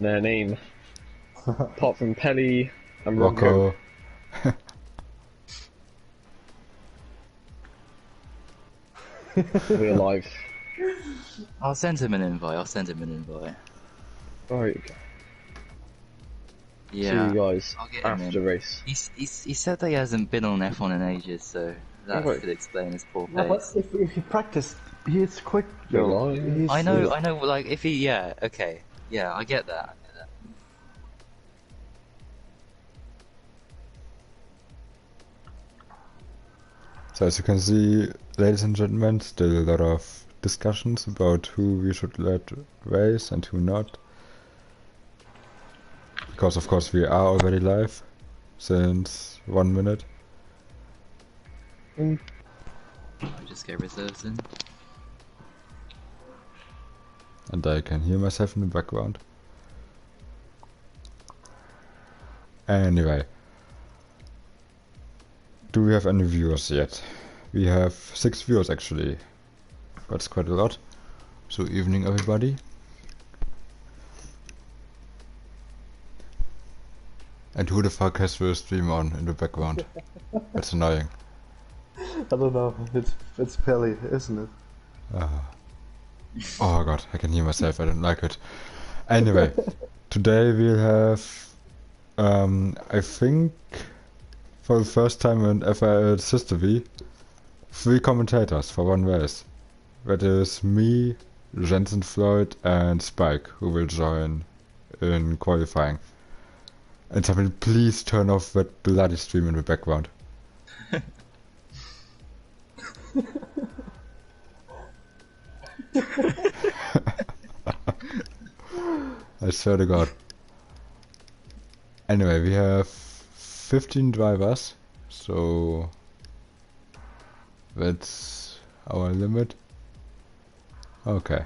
their name. Apart from Pelly and Rocco. Rocco. We're live. I'll send him an invite. Right. Yeah. See you guys I'll get him after in. race. He said that he hasn't been on F1 in ages, so that Right. could explain his poor No, but pace. if you practice, he's quick You're though. lying. He's, I know, like, if he, yeah, okay. Yeah, I get that. So as you can see, ladies and gentlemen, still a lot of discussions about who we should let race and who not. Because of course we are already live since 1 minute. I'll just get reserves in. And I can hear myself in the background. Anyway. Do we have any viewers yet? We have 6 viewers actually. That's quite a lot. So evening everybody. And who the fuck has the stream on in the background? That's annoying. I don't know. It's Pelly, isn't it? Oh god, I can hear myself, I don't like it. Anyway, today we'll have, I think, for the first time in FRL's history, 3 commentators for one race. That is me, Jensen Floyd and Spike, who will join in qualifying. And somebody please turn off that bloody stream in the background. I swear to God. Anyway, we have 15 drivers, so that's our limit. Okay.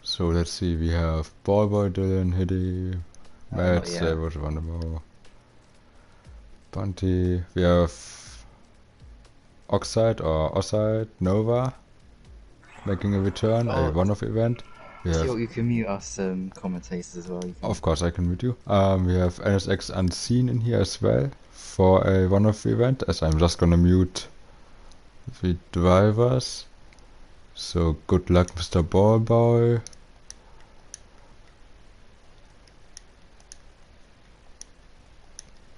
So let's see, we have Ballboy, Dylan, Hiddy, Matt, yeah. Savage, Vandermo, Bunty, we have Oxide or Oxide, Nova, making a return, a one-off event. We have, You can mute us commentators as well. of course I can read you. We have NSX Unseen in here as well, for a one-off event, as I'm just gonna mute the drivers. So good luck Mr. Ballboy.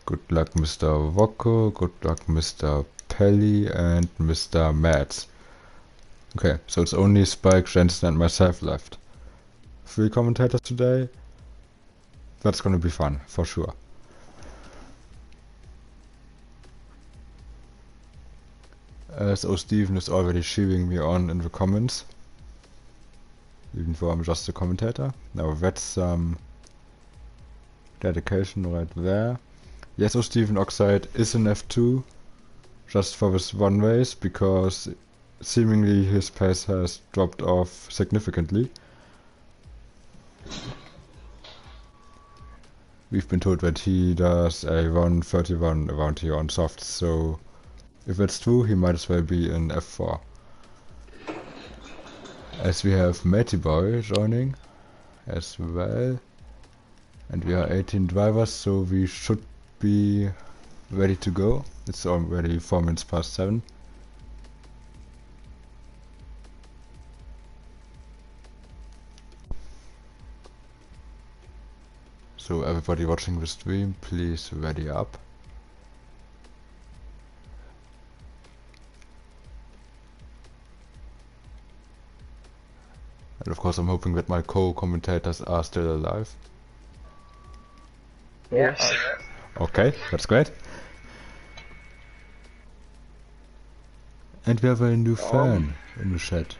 Good luck Mr. Woko, good luck Mr. Pelly and Mr. Mads. Okay, so it's only Spike, Jensen and myself left. 3 commentators today. That's gonna be fun, for sure. So Steven is already cheering me on in the comments. Even though I'm just a commentator. Now that's some dedication right there. Yes, so Steven Oxide is in F2 just for this one race because seemingly his pace has dropped off significantly. We've been told that he does a 1:31 around here on softs, so if that's true, he might as well be in F4. As we have Matty Boy joining as well, and we are 18 drivers, so we should be ready to go. It's already 4 minutes past 7. So everybody watching the stream, please ready up. And of course I'm hoping that my co-commentators are still alive. Yes. Okay, that's great. And we have a new fan in the chat.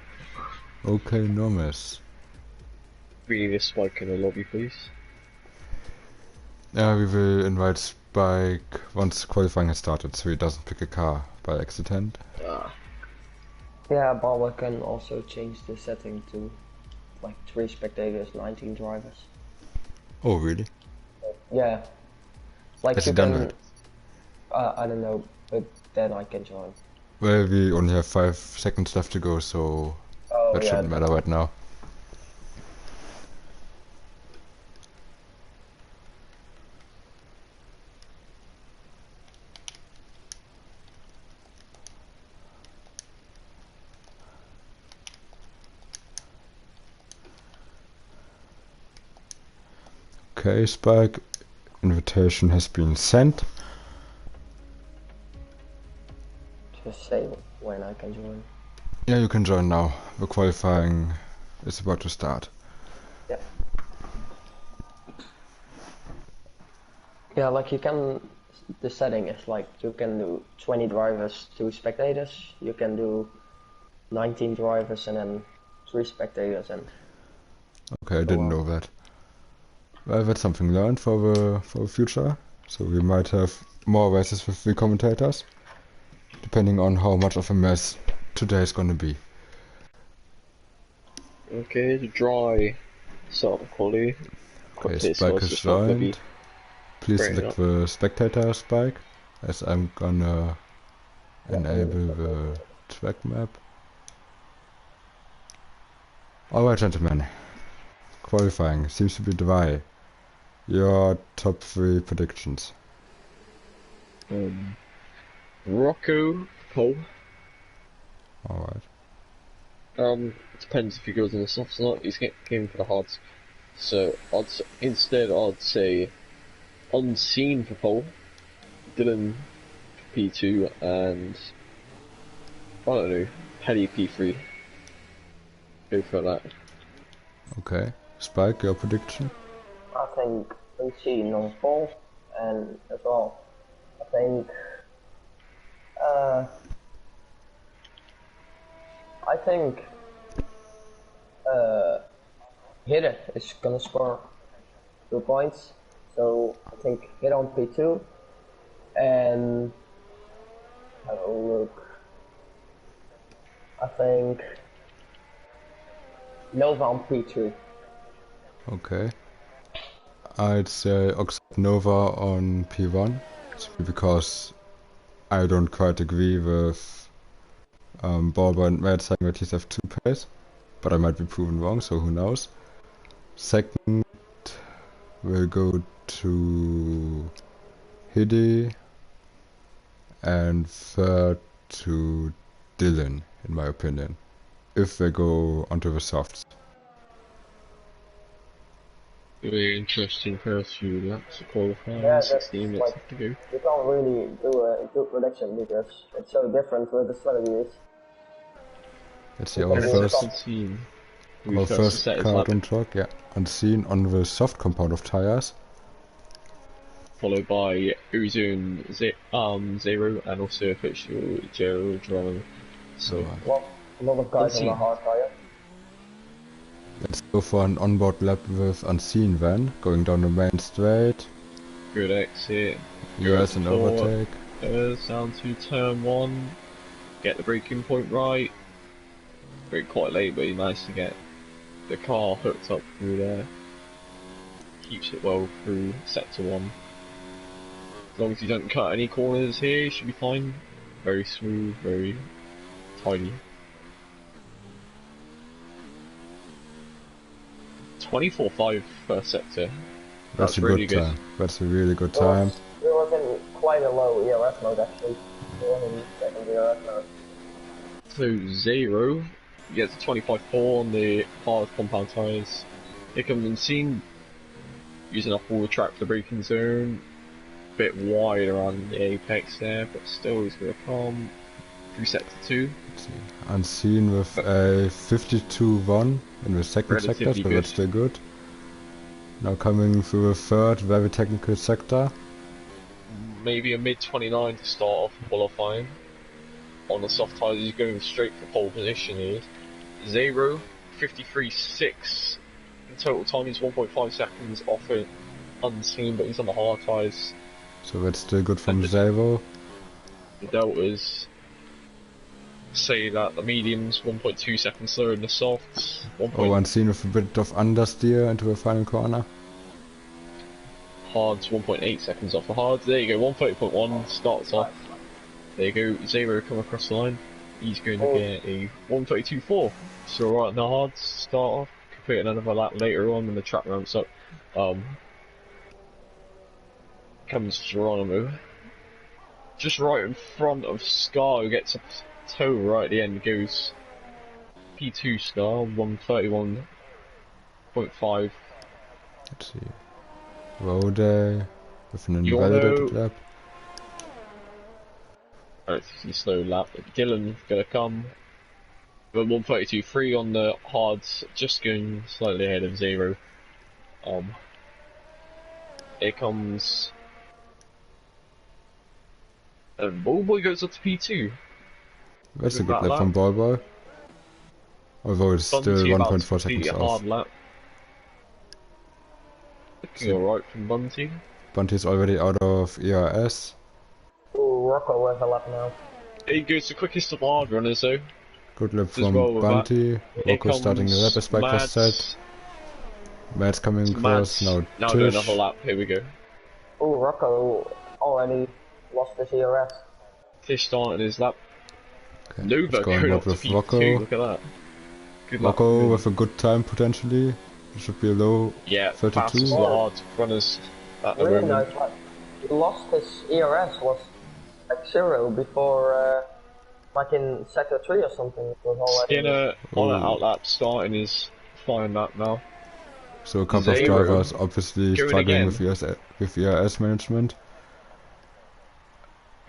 Okay, Nomis. We need a Spike in the lobby, please. Yeah, we will invite Spike once qualifying has started, so he doesn't pick a car by accident. Yeah, but we can also change the setting to like 3 spectators, 19 drivers. Oh, really? Yeah. Like Has you he done can, that? I don't know, but then I can join. Well, we only have 5 seconds left to go, so Oh that yeah. shouldn't matter right now. Okay, Spike. Invitation has been sent. Just say when I can join. Yeah, you can join now. The qualifying is about to start. Yeah. Yeah, like you can. The setting is like you can do 20 drivers, 2 spectators. You can do 19 drivers and then 3 spectators and. Okay, I didn't know that. Well, that's something learned for the future. So we might have more races with the commentators, depending on how much of a mess today is gonna be. Okay, the dry start of quality. Okay, Quickly, Spike has it's not gonna be joined. Please great select enough. the spectator, Spike, as I'm gonna enable the track map. Alright, gentlemen. Qualifying seems to be dry. Your top 3 predictions. Rocco pole. Alright. It depends if he goes in the softs or not. He's going for the hards. So I'd say Unseen for pole, Dylan for P2, and I don't know, Penny P3. Go for that. Okay. Spike, your prediction? I think unseen on pole, and as well, I think. I think. Hidde is gonna score 2 points, so I think Hidde on P2, and have a look. I think Nova on P3. Okay. I'd say Oxford Nova on P1, simply because I don't quite agree with Barber and Matt saying that he's F2 pace, but I might be proven wrong, so who knows. Second, we'll go to Hidde, and third to Dylan, in my opinion, if they go onto the softs. Very interesting first few laps of qualifying. Yeah, 16 minutes like, left to go. you can't really do a good prediction because it's so different with the strategies. Let's see, Okay, our well, first Unseen. Our first set his card lap, on track, yeah, Unseen on the soft compound of tires. followed by Uzun Zero and also official Joe Geronimo. So Well, a lot of guys on the Unseen. hard tire. Let's go for an onboard lap with Unseen then, going down the main straight. Good exit. US and overtake. Down to turn 1. Get the braking point right. Brake quite late, but he managed to get the car hooked up through there. Keeps it well through sector 1. As long as you don't cut any corners here, you should be fine. Very smooth, very tidy. 24.5 first sector. That's a really good time. That's a really good time. We was in quite a low ERS mode actually. We were in second ERS mode. So Zero gets a 25.4 on the hard compound tyres. Here comes Unseen, using up all the track for the braking zone. Bit wide around the apex there, but still he's going to come through sector 2. Let's see. Unseen with a 52-1 in the second sector, Relatively so good. that's still good. Now coming through the third, very technical sector. Maybe a mid-29 to start off qualifying. On the soft tyres, he's going straight for pole position here. Zero, 53.6. In total time, he's 1.5 seconds off it. Unseen, but he's on the hard tyres. So that's still good from And the- Zavo. The deltas say that the mediums 1.2 seconds slower than the softs. 1. Oh, Unseen with a bit of understeer into the final corner. Hards 1.8 seconds off the hards. There you go, 130.1 starts off. There you go, Zero come across the line. He's going to get a 132.4. So right on the hards, start off. Complete another lap later on when the track ramps up. Comes Geronimo. Just right in front of Scar, who gets a toe right at the end, goes P2 Scar, 131.5. Let's see. Rode with an You wanna- invalidated lap. Relatively slow lap. Dylan's gonna come. We're 132.3 on the hards, just going slightly ahead of 0. Here comes. Ballboy goes up to P2. That's a With good that lap from lap. Ballboy. Although it's still Bunty about to 1.4 complete seconds a off. hard lap. Looking So- alright from Bunty. Bunty's already out of ERS. Ooh, Rocco has a lap now. He goes the quickest of hard runners though. Good lap Does from well with Bunty. Here Rocco starting the lap comes as Spike was said. Matt's coming across. Now Now go Tish. another lap. Here we go. Ooh, Rocco already lost his ERS. Tish starting his lap. Okay, Nova let's go on going board up to with P2. Rocco. Look at that. Good luck. Rocco with a good time potentially. It should be a low Yeah, 32. fastest of the hard runners at the Really moment. nice lap. He lost his ERS, was like 0 before, like in sector 3 or something. It was already. Skinner on an Ooh. outlap starting his flying lap now. So a couple of 0. drivers obviously Going struggling again. with ERS management.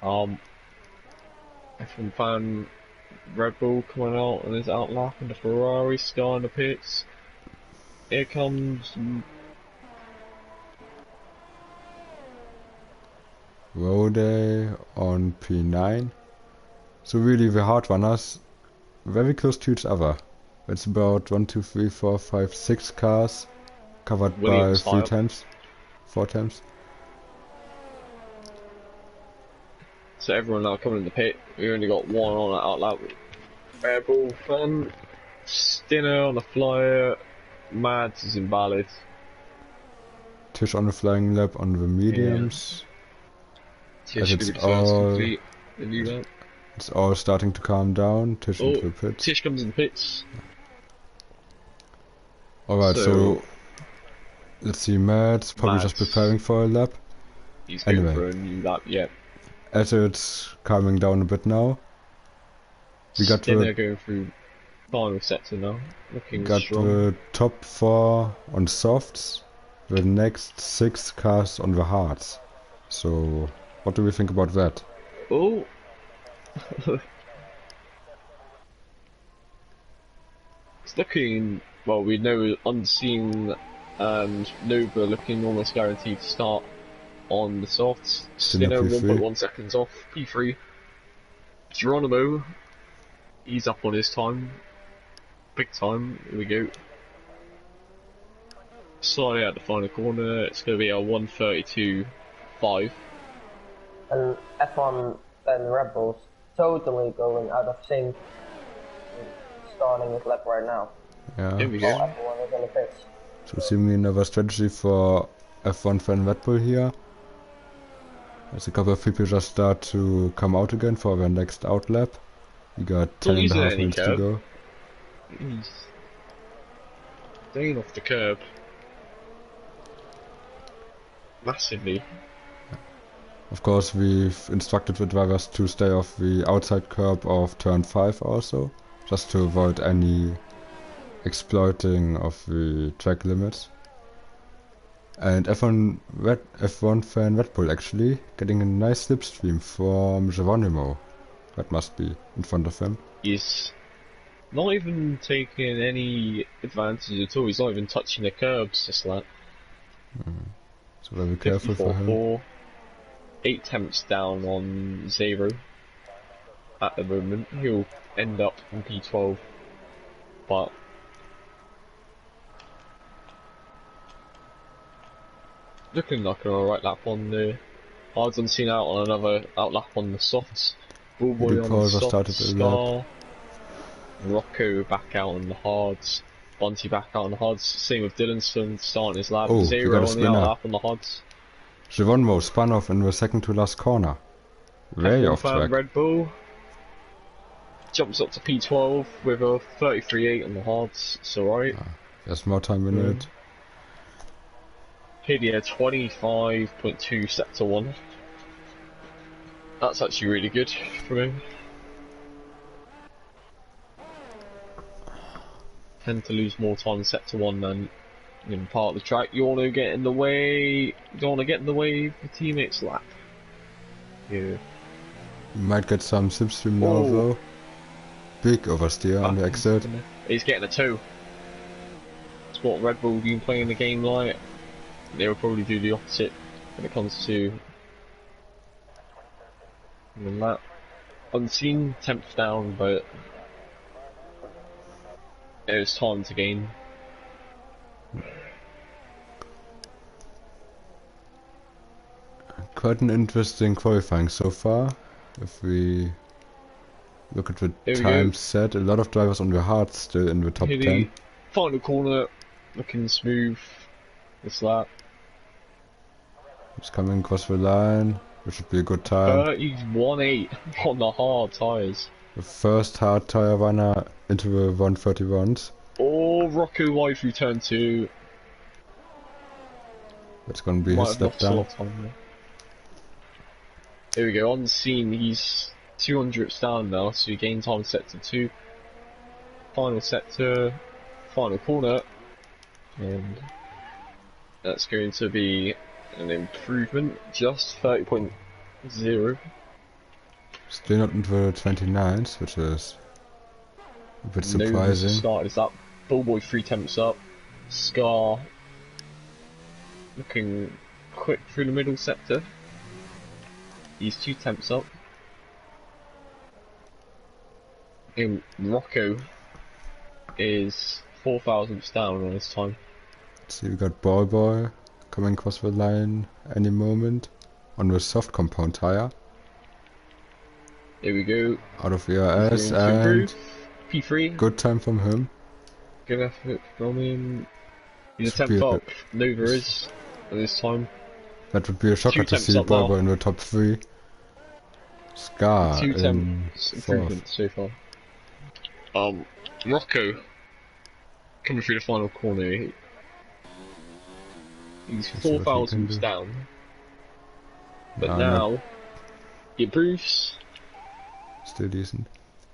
F1 fan Red Bull coming out on his outlap and the Ferrari star in the pits. Here comes Rode on P9. So really the hard runners very close to each other. It's about 1, 2, 3, 4, 5, 6 cars covered Williams by high up. 4 times. So everyone now coming in the pit. We only got one on that outlap. Red Bull fan, Stinner on the flyer, Mads is invalid. Tish on the flying lap on the mediums. Tish it's gonna be the first to all- complete the new lap. It's all starting to calm down. Tish into the Oh, pits. Tish comes in the pits. Alright, so let's see. Matt's probably just Mads. preparing for a lap. He's going Anyway. for a new lap, yeah. As it's calming down a bit now. We got Stinner the going through final sector now. Looking got strong. the top 4 on softs. The next 6 cars on the hards. So what do we think about that? Oh! It's looking, well, we know Unseen and Nova looking almost guaranteed to start on the softs. Stinner Stinner P3. 1.1 seconds off, P3. Geronimo, he's up on his time. Big time, here we go. Slightly out the final corner, it's going to be a 132.5. And F1 and Red Bulls totally going out of sync. Starting his lap right now. Here Yeah. we While go. everyone is in the pits. So seemingly another strategy for F1 fan Red Bull here. As a couple of people just start to come out again for their next outlap. We got 10 and a using half any minutes to curb. go. He's staying off the curb. Massively. Of course, we've instructed the drivers to stay off the outside curb of turn 5 also, just to avoid any exploiting of the track limits. And F1 fan Red Bull actually getting a nice slipstream from Geronimo. That must be in front of him. He's not even taking any advantage at all. He's not even touching the curbs this lap. So very careful for him. 54.4. 8 temps down on 0 at the moment. He'll end up in P12, but looking like an alright lap on the hards. Unseen out on another outlap on the softs. Bullboy on the Pauls has softs. started the lap. Scar. Rocco back out on the hards. Bunty back out on the hards. Same with Dylanson starting his lap. Oh, we 0 got a on the spinner. outlap on the hards. Geronimo spun off in the second to last corner. Very F1 off fan track. Red Bull jumps up to P12 with a 33.8 on the hards. It's alright. There's more time in it. Here, 25.2 sector 1. That's actually really good for him. Tend to lose more time in sector 1 than In part of the track, you want to get in the way. You don't want to get in the way of the teammates' lap. Yeah. You might get some slipstream now Oh. though. Big oversteer on the exit. He's getting a 2. That's what Red Bull been playing the game like. They will probably do the opposite when it comes to that. Unseen, 10th down, but it was time to gain. Quite an interesting qualifying so far. If we look at the Here we time go. set, a lot of drivers on the hard still in the top Here 10. the final corner, looking smooth. This lap. It's coming across the line, which should be a good time. He's 1.8 on the hard tyres. The first hard tire runner into the 131s. Oh, Rocco wide through turn 2. That's gonna be Might his have step lost a lot down. of time there. Here we go, on the scene, he's 200 down now, so he gained time sector 2. Final sector, final corner, and that's going to be an improvement, just 30.0. Still not into the 29s, which is a bit Novus surprising. started us up, Bullboy 3 temps up, Scar looking quick through the middle sector. He's 2 temps up. And Rocco is 4,000 down on his time. See, we got Ball Boy coming across the line any moment on the soft compound tire. Here we go. Out of ERS He's going to and improve. P3. good time from him. Good effort from him. He's a Should be 10th a- up. Nova is at this time. That would be a shocker 2 to temps see up Ball now. Boy in the top 3. Scar 2 in temps 4th. improvement so far. Rocco coming through the final corner. He's Let's see what he can 4,000 do. down. But No, now he improves. Still decent.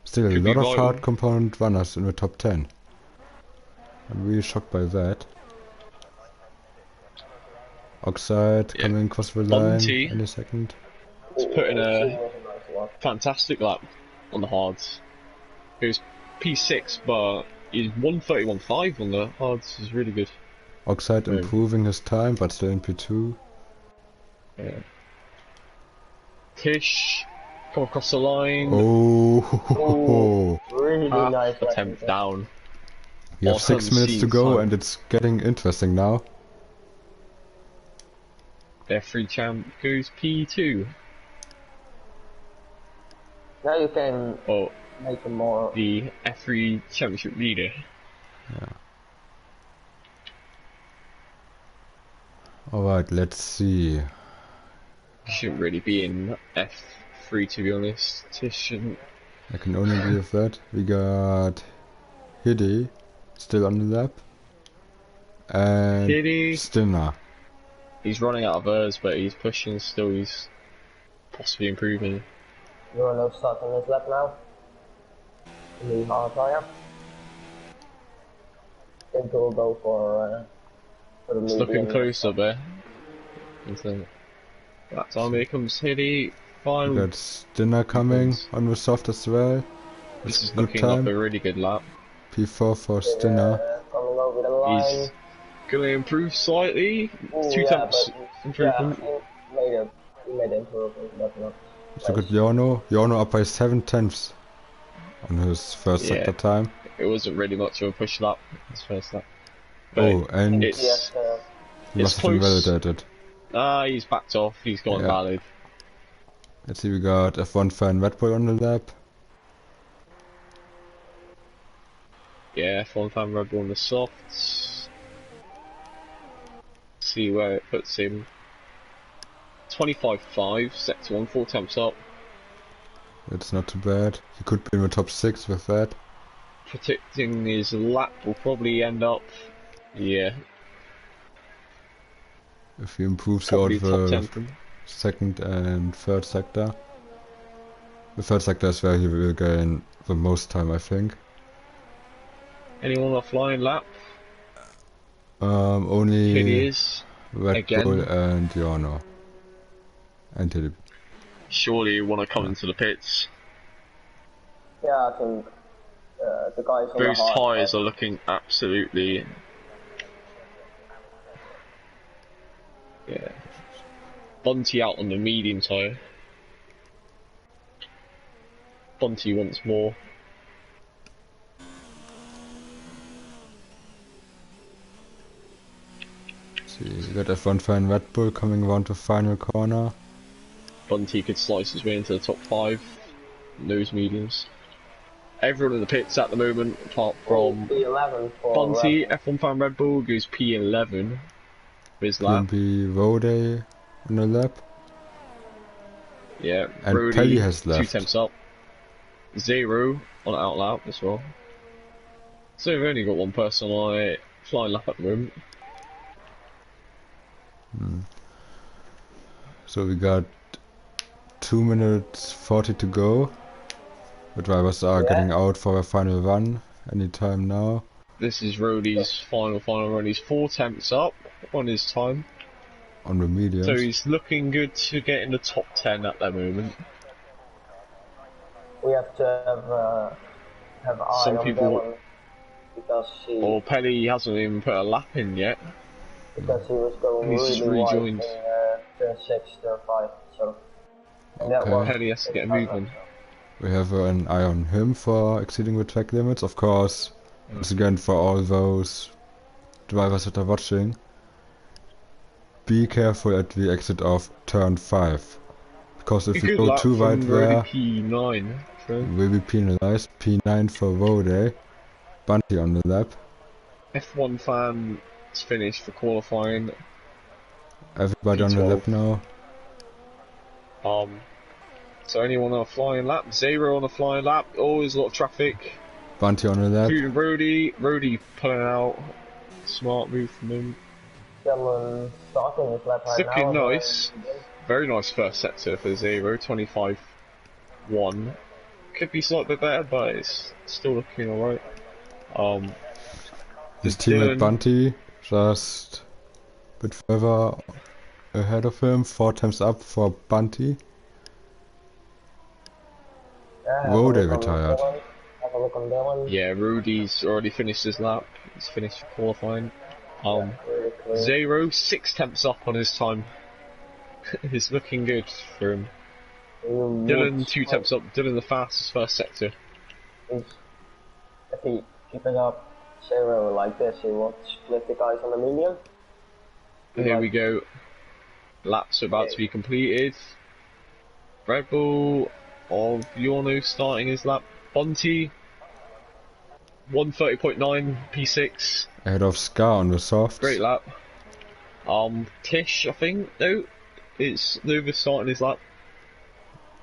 Still a Could be lot of vital. hard component runners in the top 10. I'm really shocked by that. Oxide Yeah. coming across the line Monty. any second. He's put in a It was a nice lap. fantastic lap on the hards. He was P6, but he's 131.5 on the hards. Is really good. Oxide Boom. improving his time, but still in P2. Yeah. Tish come across the line. Oh, Really Half nice a lap. tenth down. we have Awesome 6 minutes to scene, go son. and it's getting interesting now. Their free champ goes P2. Now you can Or make a more. the F3 championship leader. Alright, let's see. Shouldn't really be in F3 to be honest. Tish shouldn't. I can only agree with that. We got Hiddy still on the lap. And Hiddy. Stinner. He's running out of hers, but he's pushing still. He's possibly improving. You want to start on this lap now? The hard tire. I think we'll go for the It's medium. looking close up there. That time here comes Hiddy. We Final. got Stinner coming on the soft as well. This is good looking time. like a really good lap. P4 for Stinner. Coming over the line. He's gonna improve slightly. Ooh, 2 yeah, temps but- improvement. Yeah, he made improvement, but not. It's a good Yorno. Yorno up by 7 tenths on his first Yeah. sector time. It wasn't really much of a push lap. His first lap. Oh, and it's Yes, he it's must have close. invalidated. He's backed off. He's gone Yeah. valid. Let's see, we got F1 fan Red Bull on the lap. Yeah, F1 fan Red Bull on the softs. See where it puts him. 25.5, sector 1, 4 temps up. It's not too bad. He could be in the top 6 with that. Predicting his lap will probably end up. Yeah, If he improves out probably top 10 the for him. second and third sector. The third sector is where he will gain the most time, I think. Anyone offline lap? Only Phineas, Red again. Bull and Giorno. And Tilly. Surely you want to come into the pits. Yeah, I think the guys on Those the hard tyres side- are looking absolutely... Yeah. Bunty out on the medium tyre. Bunty wants more. See, we got F1 fan Red Bull coming around the final corner. Bunty could slice his way into the top 5. Those mediums. Everyone in the pits at the moment, apart from P11 for Bunty, Red F1 fan Red Bull goes P11 for his lap. PNB Rode on the lap. Yeah, And Brody, Pelly has 2 left. temps up. 0 on out lap as well. So we've only got one person on a flying lap at the moment. So we got 2 minutes 40 to go. The drivers are Yeah. getting out for a final run anytime now. This is Rody's final run. He's 4 temps up on his time. On the mediums. So he's looking good to get in the top 10 at the moment. We have to have eye Some on people- Dylan because he Or Pelly hasn't even put a lap in yet. was going He's just really wide in rejoined. turn 6, turn 5. So that Okay. was Pelly has to get moving. We have an eye on him for exceeding the track limits, of course. Once again, for all those drivers that are watching, be careful at the exit of turn 5. Because if you Good go luck too from wide there, Rody P9. So you will be penalized. P9 for Rode. Bunty on the lap. F1 fan is finished for qualifying. Everybody on the P12. lap now. So anyone on a flying lap? 0 on a flying lap. Always a lot of traffic. Bunty on the lap. Including Rody pulling out. Smart move from him. Dylan starting his lap It's right looking now. nice. Very nice first sector for 0. 25-1. Could be slightly better, but it's still looking alright. His teammate Dylan- Bunty just a bit further ahead of him. 4 times up for Bunty. Yeah, have a Rode look on retired. Dylan. Have a look on Dylan. Yeah, Rudy's already finished his lap. He's finished qualifying. Really clean. 0, 6 temps up on his time. It's looking good for him. Dylan, 2 temps up. Dylan the fastest first sector. If he keep it up 0 like this, he will split the guys on the medium. Here we go. Laps are about to be completed. Red Bull of Yorno starting his lap. Bunty 130.9 P6. Ahead of Scar on the softs. Great lap. Tish, I think, no, it's Nova starting his lap.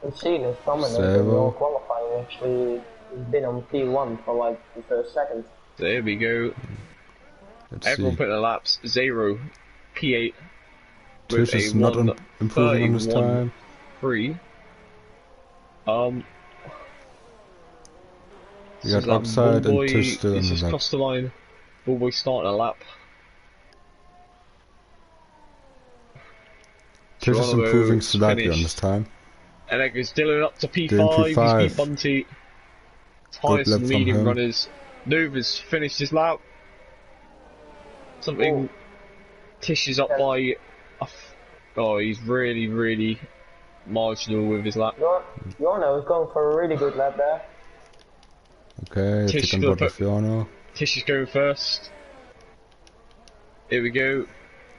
We've seen his dominant in Zero. all qualifying. Actually, he's been on P1 for like the first second. So here we go. Let's Everyone see. putting their laps. 0, P8. With Tish is a not improving on this 1:31. time. 3. We got Oxide and Tish still on He's the just lap. crossed the line. Bullboy starting a lap. Tish is Geronimo improving slightly on finished. this time. And then goes Dylan up to P5. Dylan P5. He's beat Bunty. Good Highest lap and from medium him. runners. Nova's finished his lap. Something. Tish is up by. Oh, he's really marginal with his lap. Yorno is going for a really good lap there. Okay, Tish second gonna board of Giorno. Tish is going first. Here we go.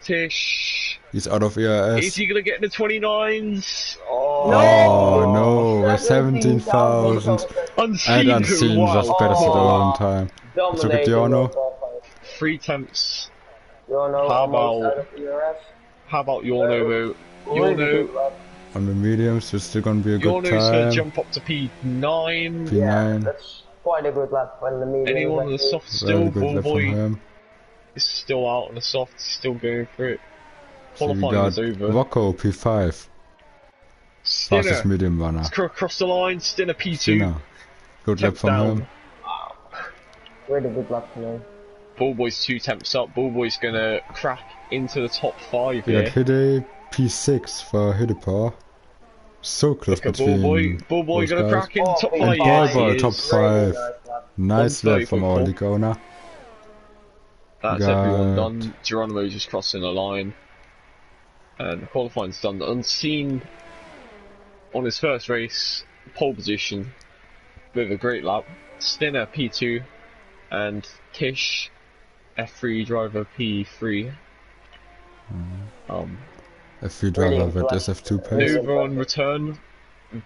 Tish. He's out of Is ERS. he gonna get in the 29s? Oh, Oh no, we're 17,000. unseen. And unseen Wow. just better at their own time. Let's look at Giorno. 3 temps. Yorno How almost about- out of ERS. How about Yorno though? Really good Yorno, lap. On the mediums, it's still gonna be a good Yorno's gonna time. jump up to P9. P9. That's quite a good lap when the medium. Anyone on the actually- soft Very still? good lap from Bullboy him. is still out on the soft, still going for it. So we Qualifying got is over. Rocco P5. Stinner Fastest medium runner. across the line. Stinner P2. Sinner. Good lap Temps from down. him. Really good lap from him. Ballboy's 2 temps up. Ballboy's gonna crack into the top 5 We got here. Hide P6 for Hidepaw. So close Look at between Ballboy. Ballboy those gonna guys. crack into top P5. 5. And Yes, he Ballboy top is. 5. Really nice lap. Nice lap from our 1:30.4. league owner. That's everyone Got- done. Geronimo just crossing the line. And qualifying's done. Unseen on his first race, pole position with a great lap. Stinner P2 and Tish F3 driver P3. F3 Really driver with impressive. SF2 pace. Really Nova on impressive. return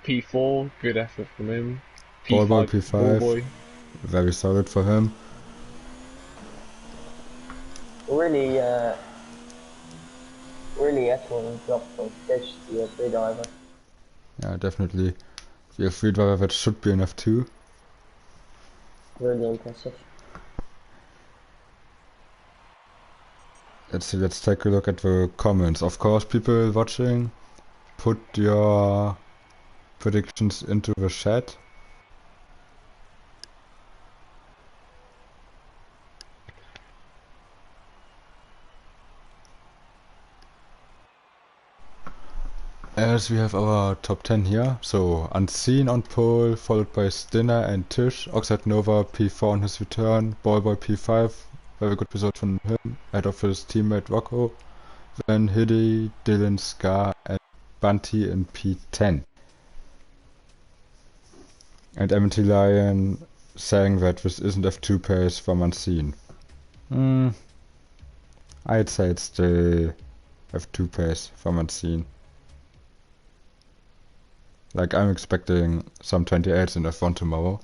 P4, good effort from him. Ballboy P5, P5. Ballboy. Very solid for him. Really, really excellent job from Fish, the F3 driver. Yeah, definitely. The F3 driver that should be an F2. Really impressive. Let's see, let's take a look at the comments. Of course, people watching, put your predictions into the chat. As we have our top 10 here, so Unseen on pole, followed by Stinner and Tish, Oxide Nova P4 on his return, Ballboy P5, very good result from him, ahead of his teammate Rocco, then Hiddy, Dylan, Scar and Bunty in P10. And MT Lion saying that this isn't F2 pace from Unseen. I'd say it's still F2 pace from Unseen. Like, I'm expecting some 28s in F1 tomorrow.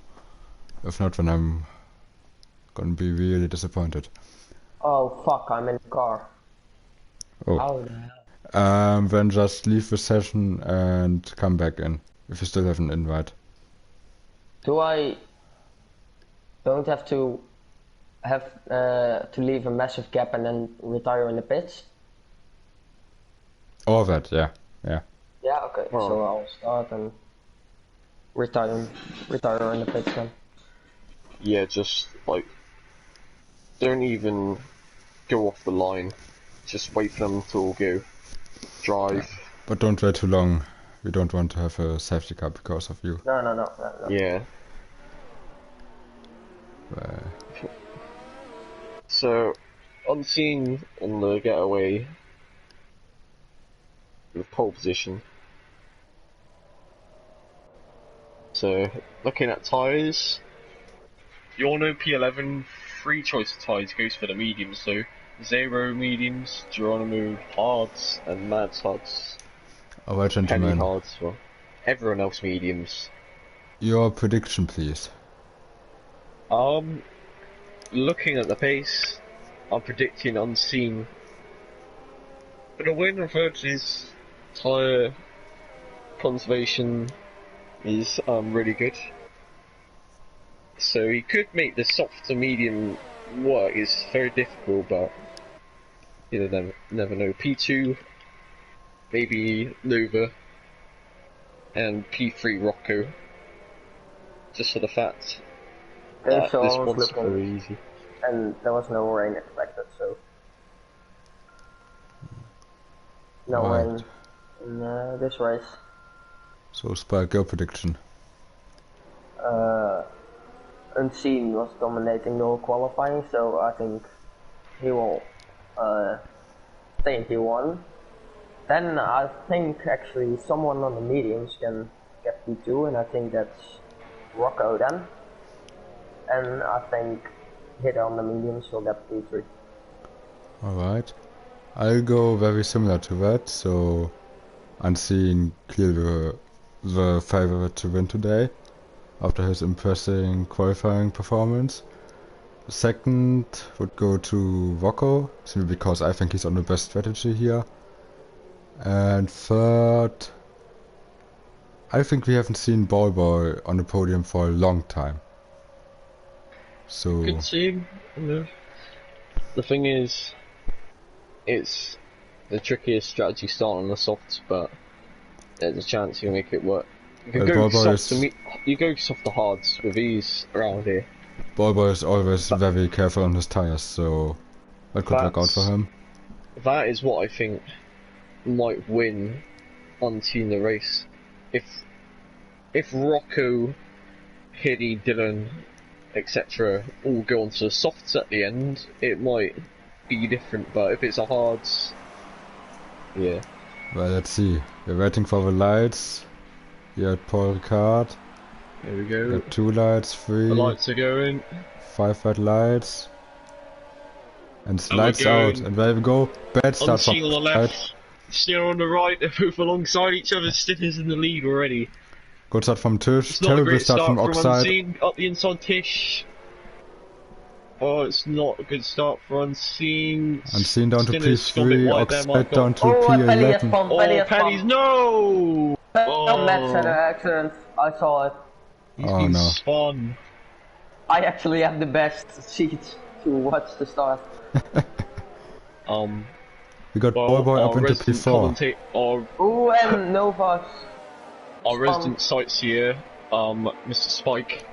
If not, then I'm gonna be really disappointed. Oh fuck, I'm in the car. Oh. How the hell? Then just leave the session and come back in, if you still have an invite. Do I don't have to leave a massive gap and then retire in the pits? All that, yeah, yeah. Yeah, okay. Oh. So I'll start and retire in the pits then. Yeah, just like, don't even go off the line. Just wait for them to all go. Drive. But don't wait too long. We don't want to have a safety car because of you. No. Yeah. So, Unseen on the getaway, the pole position. So, looking at tyres, your no P11, free choice of tyres goes for the mediums, so Zero mediums, Geronimo hards, and Mads hards. Alright, Penny gentlemen. hards, well, everyone else mediums. Your prediction, please. Looking at the pace, I'm predicting Unseen. But a win referred to his tyre conservation is really good. So he could make the soft to medium work. It's very difficult, but you never know. P2, maybe Nova, and P3 Rocco. Just for the fact that So this I was one's looking, very easy. and there was no rain expected, so no Right. rain in this race. So, Spike, your prediction. Unseen was dominating the whole qualifying, so I think he will stay in P1. Then I think actually someone on the mediums can get P2, and I think that's Rocco then. And I think Hit on the mediums will get P3. Alright. I'll go very similar to that, so Unseen clearly the favorite to win today, after his impressive qualifying performance. Second would go to Rocco, simply because I think he's on the best strategy here. And third, I think we haven't seen Ballboy on the podium for a long time. So, Good team. The thing is, it's the trickiest strategy starting on the softs, but there's a chance you'll make it work. You can Well, go Ballboy soft to you go soft to hards with ease around here. Ballboy is always very careful on his tires, so that could work out for him. That is what I think might win Unseen the race. If Rocco, Hiddy, Dylan, etc. all go onto the softs at the end, it might be different, but if it's a hards, yeah. Well, let's see. We're waiting for the lights. Here at Paul Ricard. There we go. Got 2 lights, 3. The lights are going. 5 red lights. And And lights we're out. going. And there we go. Bad start from Unseen on the left, Steer on the right, they're both alongside each other, Stinner's in the lead already. Good start from Tish. It's not a Terrible great start from Oxide. Unseen, up the inside Tish. Oh, it's not a good start for Unseen. Unseen down to Stinner's got a bit P3. wide there, Oxide Michael. down to Oh, Penny has P11. spun, Penny Oh, has Penny's spun. no! Matt had an accident, I saw it. He's Oh, been no. spun. I actually have the best seat to watch the start. We got Well, Ballboy up our into resident P4. Ooh, and Novas. Our resident sightseer, Mr. Spike.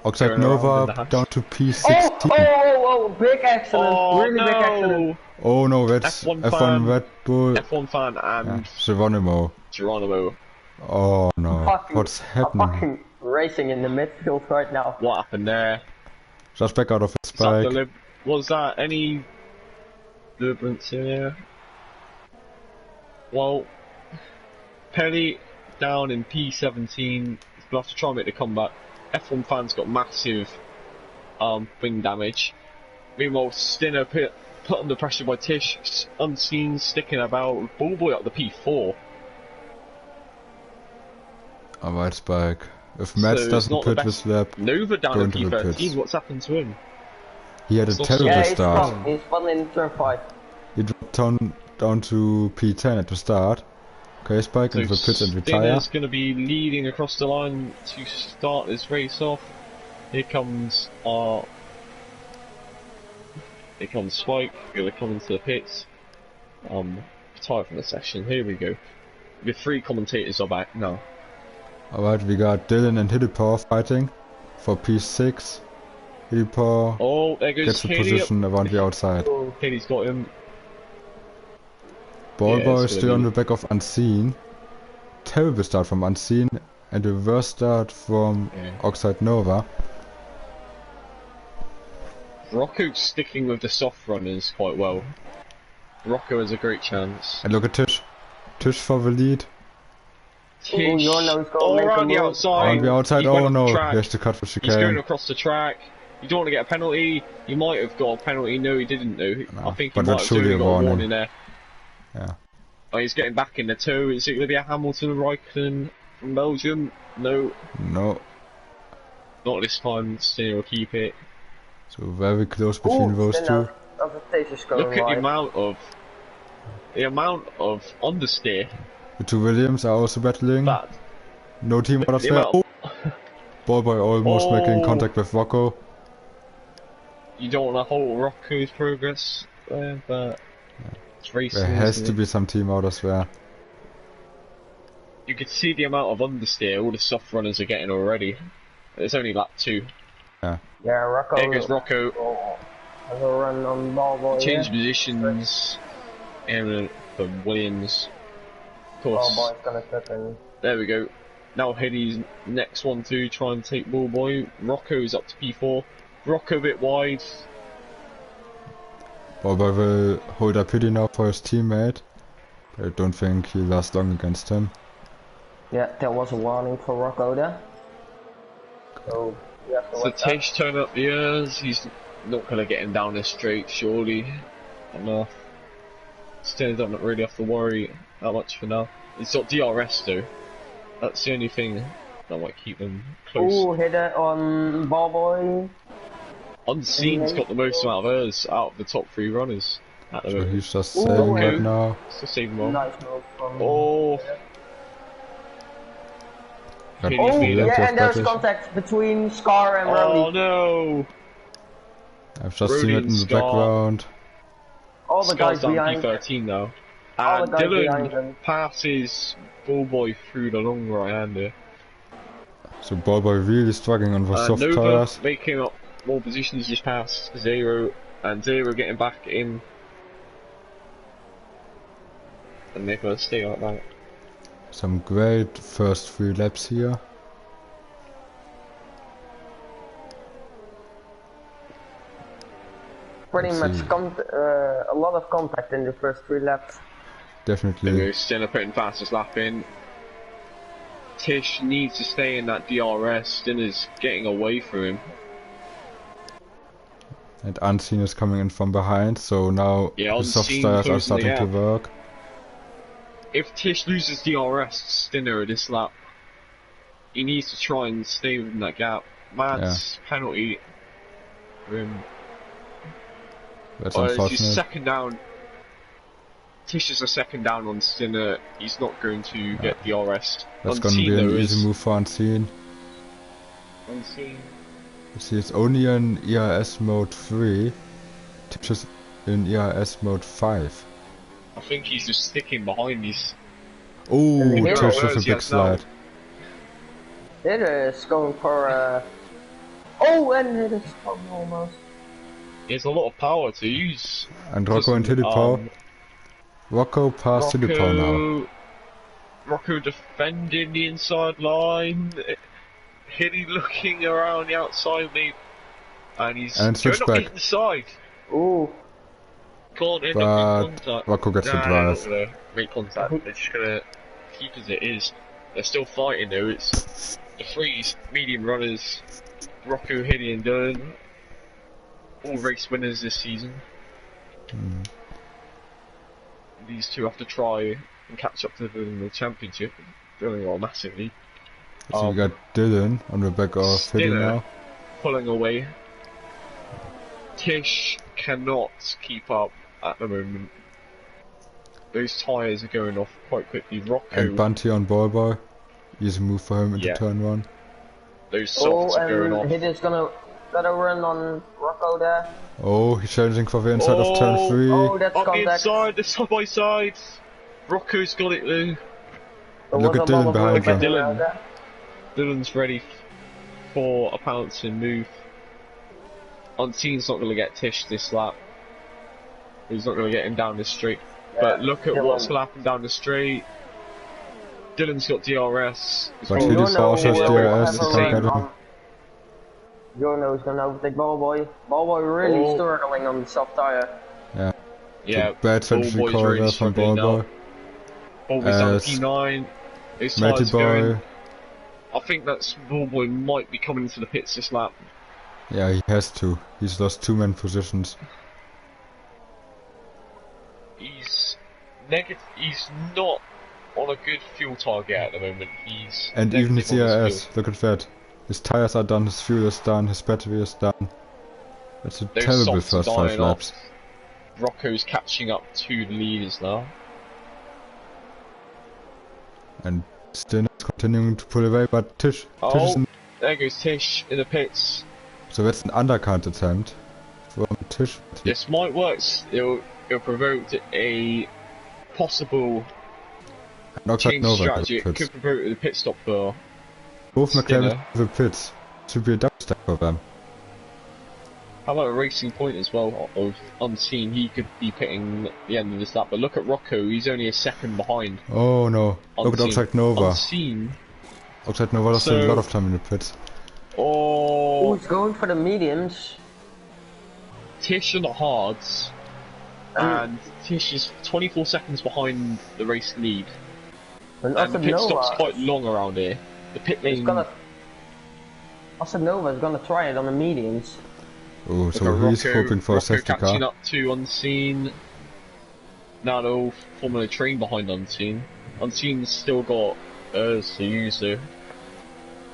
Oxide Going around in the Nova hatch. down to Oh, P16. oh, big accident, Oh really big accident. no! Oh no, that's F1 F1 fan. Red Bull. F1 fan and Yeah, Geronimo. Geronimo. Oh no, Fucking- what's I'm happening? fucking racing in the midfield right now. What happened there? Just back out of his Is that bike. was that any deliverance in there? Well, Pelly down in P17. We'll have to try and make the comeback. F1 fans got massive wing damage. Meanwhile, Stinner put under pressure by Tish, Unseen sticking about. Ballboy up the P4. Alright, Spike. If Mats So it's doesn't not the pit this best. lap, Nova down Go in into the P13. pits. What's happened to him? he had a It's not- terrible Yeah, he's start. spun. He's spun in turn 5. He dropped down to P10 at the start. Okay, Spike into the pits and retire. Stinner's going to be leading across the line to start this race off. Here comes Spike, going to come into the pits. Retire from the session. Here we go. The 3 commentators are back now. Alright, we got Dylan and Hiddipor fighting for P6. Hiddipor Oh, there goes gets the Haley. position around the outside. Haley's got him. Ballboy it's is gonna still on be- the back of Unseen. Terrible start from Unseen and a worse start from Yeah. Oxide Nova. Rocco's sticking with the soft runners quite well. Rocco has a great chance. And look at Tish. Tish for the lead. Ooh, your nose got all make a around the move. outside. On the outside, He went oh off the no, track. he has to cut the He's going chicane. across the track. You don't want to get a penalty. You might have got a penalty. No, he didn't. No, No, I think he but might that's have surely only a got a warning. warning there. Yeah. Oh, he's getting back in the toe. Is it going to be a Hamilton and Raikkonen from Belgium? No, No. not this time. Stinner will keep it. So very close between those two. The stage is going Look at the right. amount of understeer. The two Williams are also battling. That No team orders the there. amount. Ballboy almost making Oh. contact with Rocco. You don't want to halt Rocco's progress there, but it's racing. There has isn't to it? be some team orders there. You can see the amount of understeer all the soft runners are getting already. It's only lap 2. Yeah, Rocco. There goes Rocco. Has a run on Ballboy. Change Yeah. positions. And for Williams. Of course. Ballboy's gonna step in. There we go. Now Hiddy's next one to try and take Ballboy. Rocco's up to P4. Rocco a bit wide. Ballboy will hold up pity now for his teammate. But I don't think he'll last long against him. Yeah, there was a warning for Rocco there. So, you have to So watch that. Tish turn up the ears. He's not going to get him down this straight, surely. Enough. Still don't really have to worry that much for now. He's got DRS though. That's the only thing that might keep them close. Ooh, hit it on Ballboy. Unseen's got the most amount of errors out of the top 3 runners at the So moment. he's just Ooh, saying okay. right now. Still saving well. Nice move from. Oh, Got Hiddy's Oh, plenty plenty of yeah, and there's practice. contact between Scar and oh Rowley. no! I've just seen it in the Scar. background. All the guys Scar's down behind. P13 now. All And the guys behind Dylan him. passes Ballboy through the long right hander. So Ballboy really struggling on the soft Nova tires. making up more positions just past Zero, and Zero getting back in. And they're gonna stay like that. Some great first 3 laps here. Pretty Let's much see. a lot of contact in the first 3 laps. Definitely. Stinner putting fastest lap in. Tish needs to stay in that DRS. Stinner's getting away from him. And Unseen is coming in from behind, so now Yeah, the soft Unseen tires are closing the starting to gap. work. If Tish loses DRS, Stinner at this lap, he needs to try and stay within that gap. Mad's penalty for him. That's He's unfortunate. second down. Tish is a second down on Stinner. He's not going to get DRS. That's gonna be an easy move for Unseen. Unseen. You see, it's only in ERS mode 3. Tish is in ERS mode 5. I think he's just sticking behind these. Oh, Hero Tish with a is, big yes, now. slide. It is going for oh, and it is almost. He has a lot of power to use. And Rocco and Tilipau. Rocco past Tilipau now. Rocco defending the inside line. Hilly looking around the outside me. And he's And switch going up back. the inside. Ooh, Can't end But up in contact. Rocco gets the Nah, they're not drive. gonna make contact. They're just gonna keep as it is. They're still fighting though. It's the 3 medium runners. Rocco, Hilly and Dylan. All race winners this season. These 2 have to try and catch up to them in the championship. Doing well massively. So we got Dylan on the back of Hilly Stinner now. pulling away. Tish cannot keep up at the moment. Those tyres are going off quite quickly. Rocco, And Bunty on Ball Boy. Easy move for him into Yeah. turn 1. those softs are going and off. Hit is gonna run on Rocco there. Oh, he's challenging for the inside of turn 3. Oh, that's Up the contact. inside, the side by side. Rocco's got it though. There Look was at a lot Dylan of behind movement him. around there. Dylan's ready for a pouncing move. Unseen's not going to get Tish this lap. He's not going to get him down this straight. But look at Dylan. what's happened down the straight. Dylan's got DRS. He's But got- he just also has DRS, he can't get him. Jorno's gonna overtake Ballboy. Ballboy really Oh. struggling on the soft tire. yeah, Bad strategy Ballboy's call really there from struggling Ball now. Boy. Ballboy's down As P9. His Matty tyres going. Boy. I think that's Ballboy might be coming into the pits this lap. Yeah, he has to. He's lost 2 man positions. He's negative. He's not on a good fuel target at the moment. He's And even his negative on ERS, look at that. His tires are done, his fuel is done, his battery is done. That's a Those terrible softs first 5 dying off. laps. Rocco's catching up to the leaders now. And Stinner is continuing to pull away, but Tish is Oh, in, there goes Tish in the pits. so that's an undercut attempt from Tish. This might work. It'll provoke a possible Knocks out change Nova strategy. It pits. could provoke the pit stop for Both McLaren Stinner. have the pits. Should be a double stack for them. How about a racing point as well of Unseen? He could be pitting at the end of this lap. But look at Rocco. He's only a second behind. Oh no, look at Unseen. Oxide Nova. Unseen. Oxide Nova lost So- a lot of time in the pits. Oh, Who's going for the mediums? Tish on the hards. And Tish is 24 seconds behind the race lead. And And the pit stop's Nova quite long around here. The pit is lane. gonna. Nova is gonna try it on the mediums. Oh, so Look at he's Rocco- hoping for a Rocco safety catching car. up to Unseen. Now they're all forming a train behind Unseen. Unseen's still got to use though.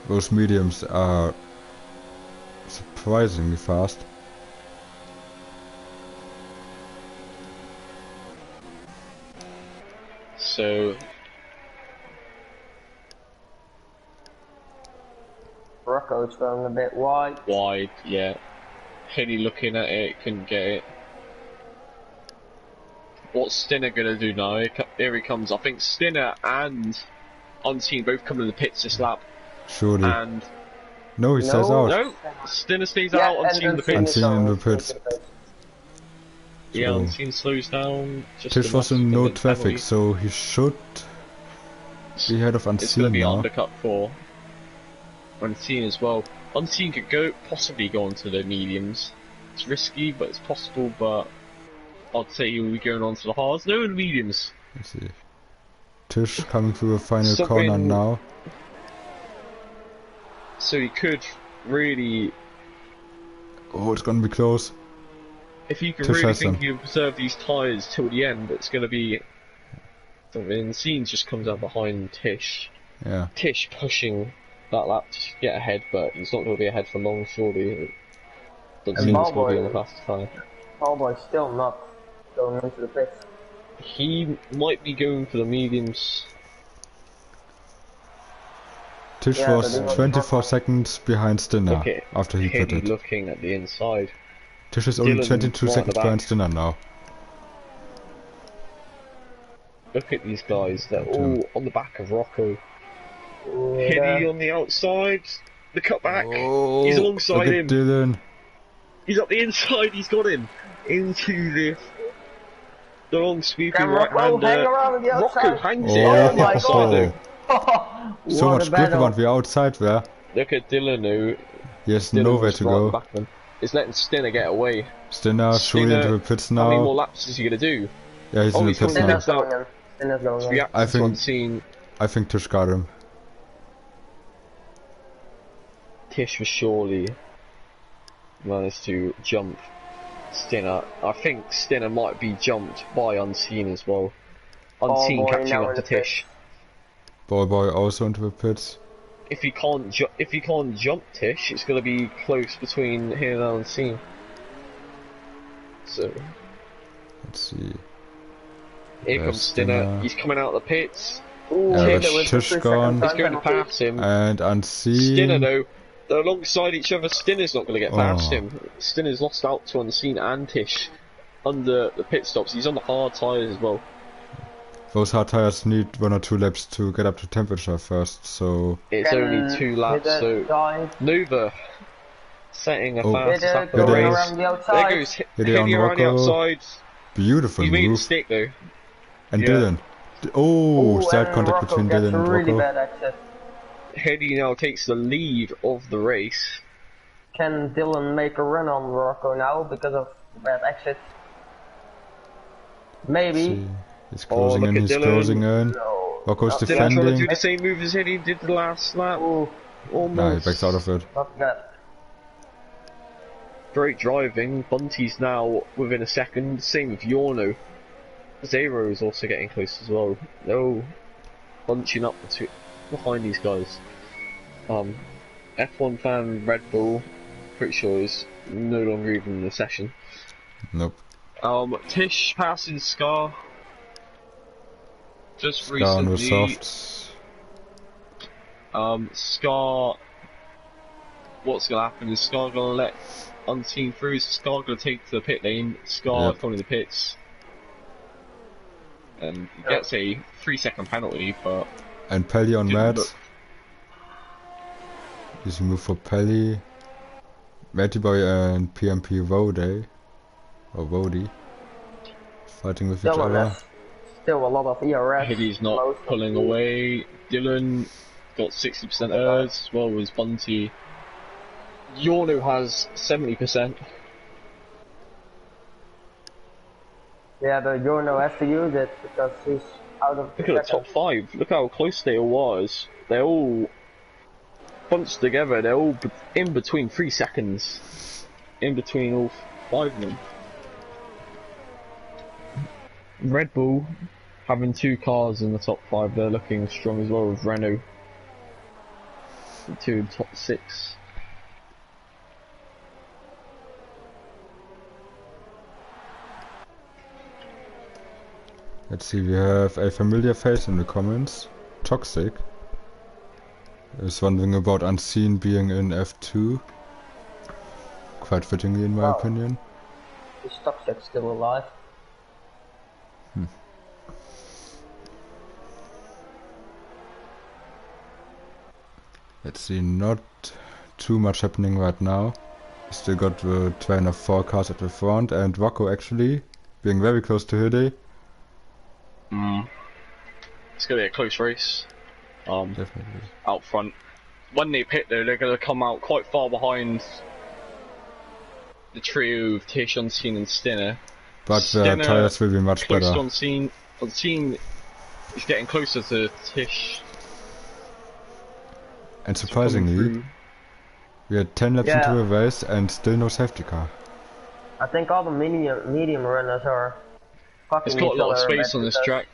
Those mediums are surprisingly fast. So Rocco's going a bit wide. wide, yeah. Henny looking at it, couldn't get it. What's Stinner gonna do now? Here he comes. I think Stinner and Unseen both come in the pits this lap. Surely. And No, he stays out. No, Stinner stays Yeah, out, and Unseen in the Unseen pits. is Unseen in going the straight pits. to the pits. Yeah, So- Unseen slows down. Just Tish enough was to in no get the traffic, penalty. so he should be ahead of It's going to Unseen be now. undercut for Unseen as well. Unseen could possibly go onto the mediums. It's risky, but it's possible. But I'd say he will be going on to the hards. No, in the mediums. Let's see. Tish coming through the final Something- corner now. So he could really, Oh, it's gonna be close. if you can Tish really has think them. you can preserve these tyres till the end, it's going to be. Unseen just comes out behind Tish. Yeah. Tish pushing that lap to get ahead, but he's not going to be ahead for long, surely. Doesn't seem he's going to be on the fastest tyre. Cowboy's still not going into the pits. He might be going for the mediums. Tish Yeah, was but he was 24 not- seconds behind Stinner Look at after he Hedy pitted. looking at the inside. Tish is only Dylan 22 right at seconds the behind back. Stinner now. Look at these guys, they're Look at him. all on the back of Rocco. Yeah. Hedy on the outside, the cutback. Oh, He's alongside look at him. Dylan. He's up the inside, he's got him into the long sweeping Can right Rocco hang hander. around on the Rocco outside? hangs it Oh, around the my outside God. though. So What much a grip battle. around the outside there. Look at Dylan who He has Dylan nowhere was to right go. back then. It's letting Stinner get away. Stinner surely Stinner, into the pits How many more now. laps is he gonna do? Yeah, he's Oh, in the he's pits coming now. Stinner's going in. Stinner's going in. Reacting I to think- Unseen. I think Tish got him. Tish was surely managed to jump Stinner. I think Stinner might be jumped by Unseen as well. Unseen boy, catching now up in to the pits. Tish. Boy also into the pits. If he can't jump Tish, it's gonna be close between him and Unseen. So Let's see. here There's comes Stinner. Stinner. He's coming out of the pits. Ooh, Yeah, Stinner but with the Tish 3 gone. second He's time going to penalty. pass him. And Unseen. Stinner though, they're alongside each other. Stinner's not going to get past Oh. him. Stinner's lost out to Unseen and Tish under the pit stops. He's on the hard tyres as well. Those hard tires need 1 or 2 laps to get up to temperature first, so It's Can only 2 laps, Hidde so dive? Nova setting a Oh. fast Hidde lap. Hidde going is- around the There outside. goes Hidde on Hidde around the Rocco. outside. beautiful He's made a move. mistake though. And Yeah. Dylan. Oh, Ooh, side and contact Rocco between gets Dylan and really Rocco. bad exit. Hedy now takes the lead of the race. Can Dylan make a run on Rocco now because of bad exit? Maybe. See, he's Oh, closing look in, at he's Dylan. closing in. No. Rocco's Not Dylan trying to do defending. the same move as Hedy did the last lap. Ooh, Almost. Nah, he backs out of it. not bad. Great driving. Bunty's now within a second. Same with Yorno. Zero is also getting close as well. No, bunching up behind these guys. F1 fan Red Bull, pretty sure is no longer even in the session. Nope. Tish passing Scar. Just Down with recently. softs. Scar. What's gonna happen is Scar gonna let Unseen through. Scar gonna take to the pit lane. Scar Yep. coming to the pits. And he gets a 3-second penalty, but And Pelly on didn't Matt. look- Easy move for Pelly. Matty Boy and PMP Vode. Or Vody. Fighting with each Dylan other. has still a lot of ERS. Hiddy's not Most of pulling the- away. Dylan got 60% errs, as well as Bunty. Yorno has 70%. Yeah, but Yorno has to use it because he's out of Look at the top 5. Look how close they all was. They're all bunched together. They're all in between 3 seconds. In between all 5 of them. Red Bull having 2 cars in the top 5. They're looking strong as well with Renault. 2 in top 6. Let's see, we have a familiar face in the comments. Toxic. Is wondering about Unseen being in F2. Quite fittingly in my Wow. opinion. Is Toxic still alive? Let's see, not too much happening right now. Still got the train of 4 cars at the front, and Rocco actually being very close to Hide. It's gonna be a close race. Definitely. Out front. When they pit though, they're gonna come out quite far behind the trio of Tish, Unseen and Stinner. But the tires will be much close better. to Unseen. Unseen is getting closer to Tish. And surprisingly, we had 10 laps into the race and still no safety car. I think all the medium runners are fucking It's got a lot of each other space on this track.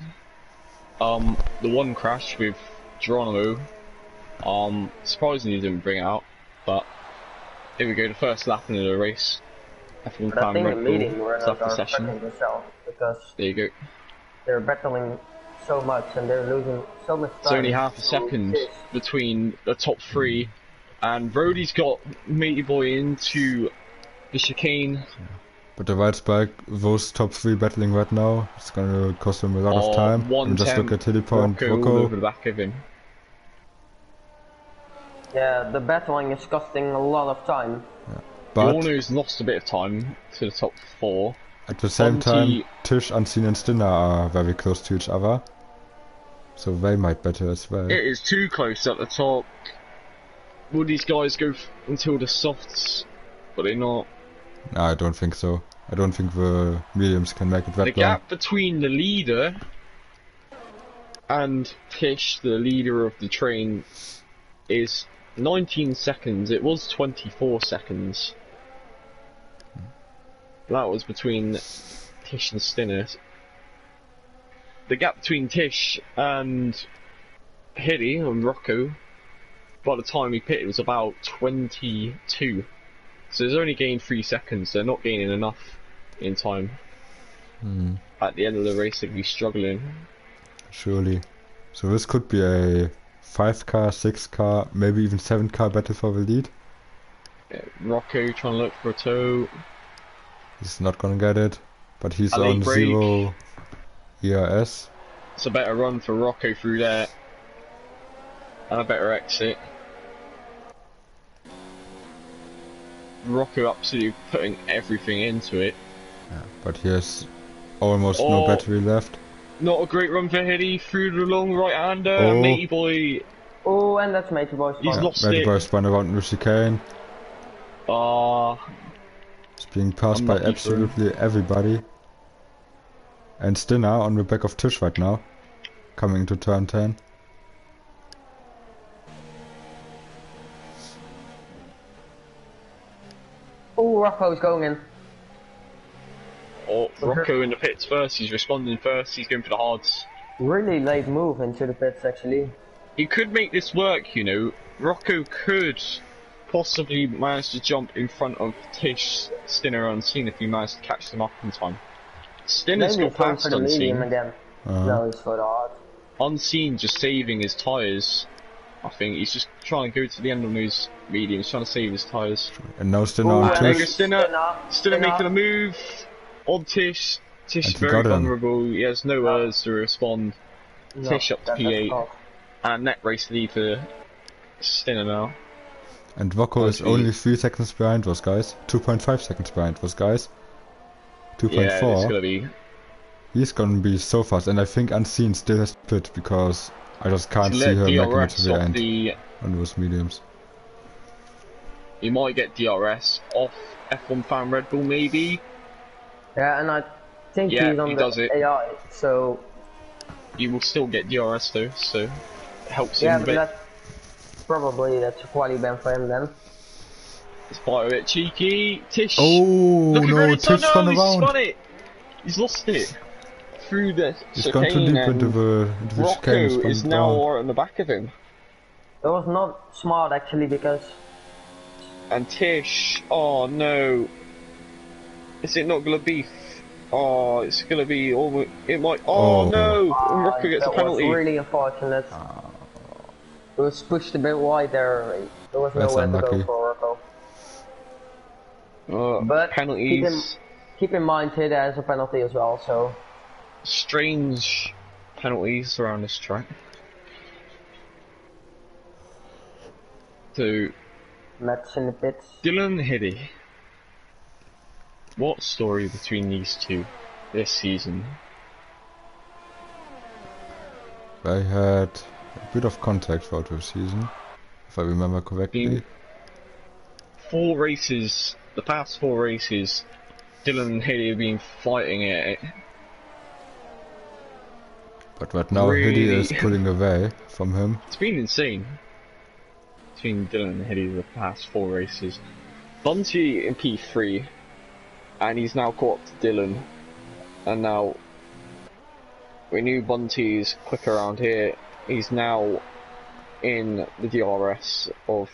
The one crash with Geronimo, surprisingly didn't bring it out, but here we go, the first lap into the race. But I think the medium runners are fucking themselves because there you go. they're battling so much and they're losing so much time. It's only half a second between the top 3, and Brody's got Matey Boy into the chicane. But the white spike, those top 3 battling right now, it's gonna cost them a lot of time. And just look at Hilipo and Rocco. Over the back of him. Yeah, the battling is costing a lot of time. Yeah. But Orno's lost a bit of time to the top 4. At the same time, Tish, Unseen and Stinner are very close to each other. So they might battle as well. It is too close at the top. Will these guys go until the softs? But they're not. No, I don't think so. I don't think the mediums can make it that long. The gap between the leader and Tish, the leader of the train, is 19 seconds. It was 24 seconds. That was between Tish and Stinner. The gap between Tish and Hiddy and Rocco, by the time he pitted, was about 22. So there's only gained 3 seconds. They're not gaining enough in time. At the end of the race, they'd be struggling. Surely. So this could be a 5 car, 6 car, maybe even 7 car battle for the lead. Yeah, Rocco trying to look for a toe. He's not gonna get it, but he's A late on break. 0 ERS. It's a better run for Rocco through there. And a better exit. Rocco absolutely putting everything into it. Yeah, but he has almost no battery left. Not a great run for Hiddy through the long right-hander. Oh. Matey Boy. Oh, and that's Matey Boy's He's fault. lost Matey it. Boy spun around the chicane. He's being passed by Unlucky absolutely everybody. And Stinner on the back of Tish right now. Coming to turn 10. Oh, Rocco's going in. Oh, Rocco in the pits first. He's responding first. He's going for the hards. Really late move into the pits, actually. He could make this work, you know. Rocco could possibly manage to jump in front of Tish, Stinner, Unseen if he managed to catch them up in time. Stinner's Maybe got he's going past for the medium Unseen. again. No, he's for the hard. Unseen just saving his tyres. I think he's just trying to go to the end on those mediums, trying to save his tyres. And now Stinner Ooh, on and There Tish. goes Stinner making a move on Tish. Tish And he very got him. vulnerable. He has no words to respond. No, Tish up to that's P8. off. And net race lead for Stinner now. And Rocco is only 3 seconds behind those guys. 2.5 seconds behind those guys. 2.4. Yeah, it's gonna be. He's gonna be so fast, and I think Unseen still has to pit because I just can't see Let her making it DRS to the off end the. on those mediums. You might get DRS off F1 fan Red Bull maybe. Yeah, and I think Yeah, he's on he the does it. AI, so You will still get DRS though, so it helps yeah, him a but bit. that's a quality ban for him then. It's quite a bit cheeky. Tish. Oh Look at no, Reddit. Tish spun He's around. spun it. He's lost it through the He's gone too chicane deep into and the chicane. Rocco spun is now around. right on the back of him. It was not smart actually because And Tish, oh no. Is it not gonna be? Oh, it's gonna be almost. It might. Oh, Oh. no! And Rocco gets a that penalty. was really unfortunate. It was pushed a bit wide there. There was That's nowhere to unlucky. go for Rocco. But Penalties. keep in mind it has a penalty as well, so Strange penalties around this track. So Matt's in the pits. Dylan and Hiddy. What story between these two this season? They had a bit of contact throughout the season, if I remember correctly. 4 races, the past 4 races, Dylan and Hiddy have been fighting it. But right now Really? Hiddy is pulling away from him. It's been insane between Dylan and Hiddy the past 4 races. Bunty in P3, and he's now caught up to Dylan, and now we knew Bunty's quick around here. He's now in the DRS of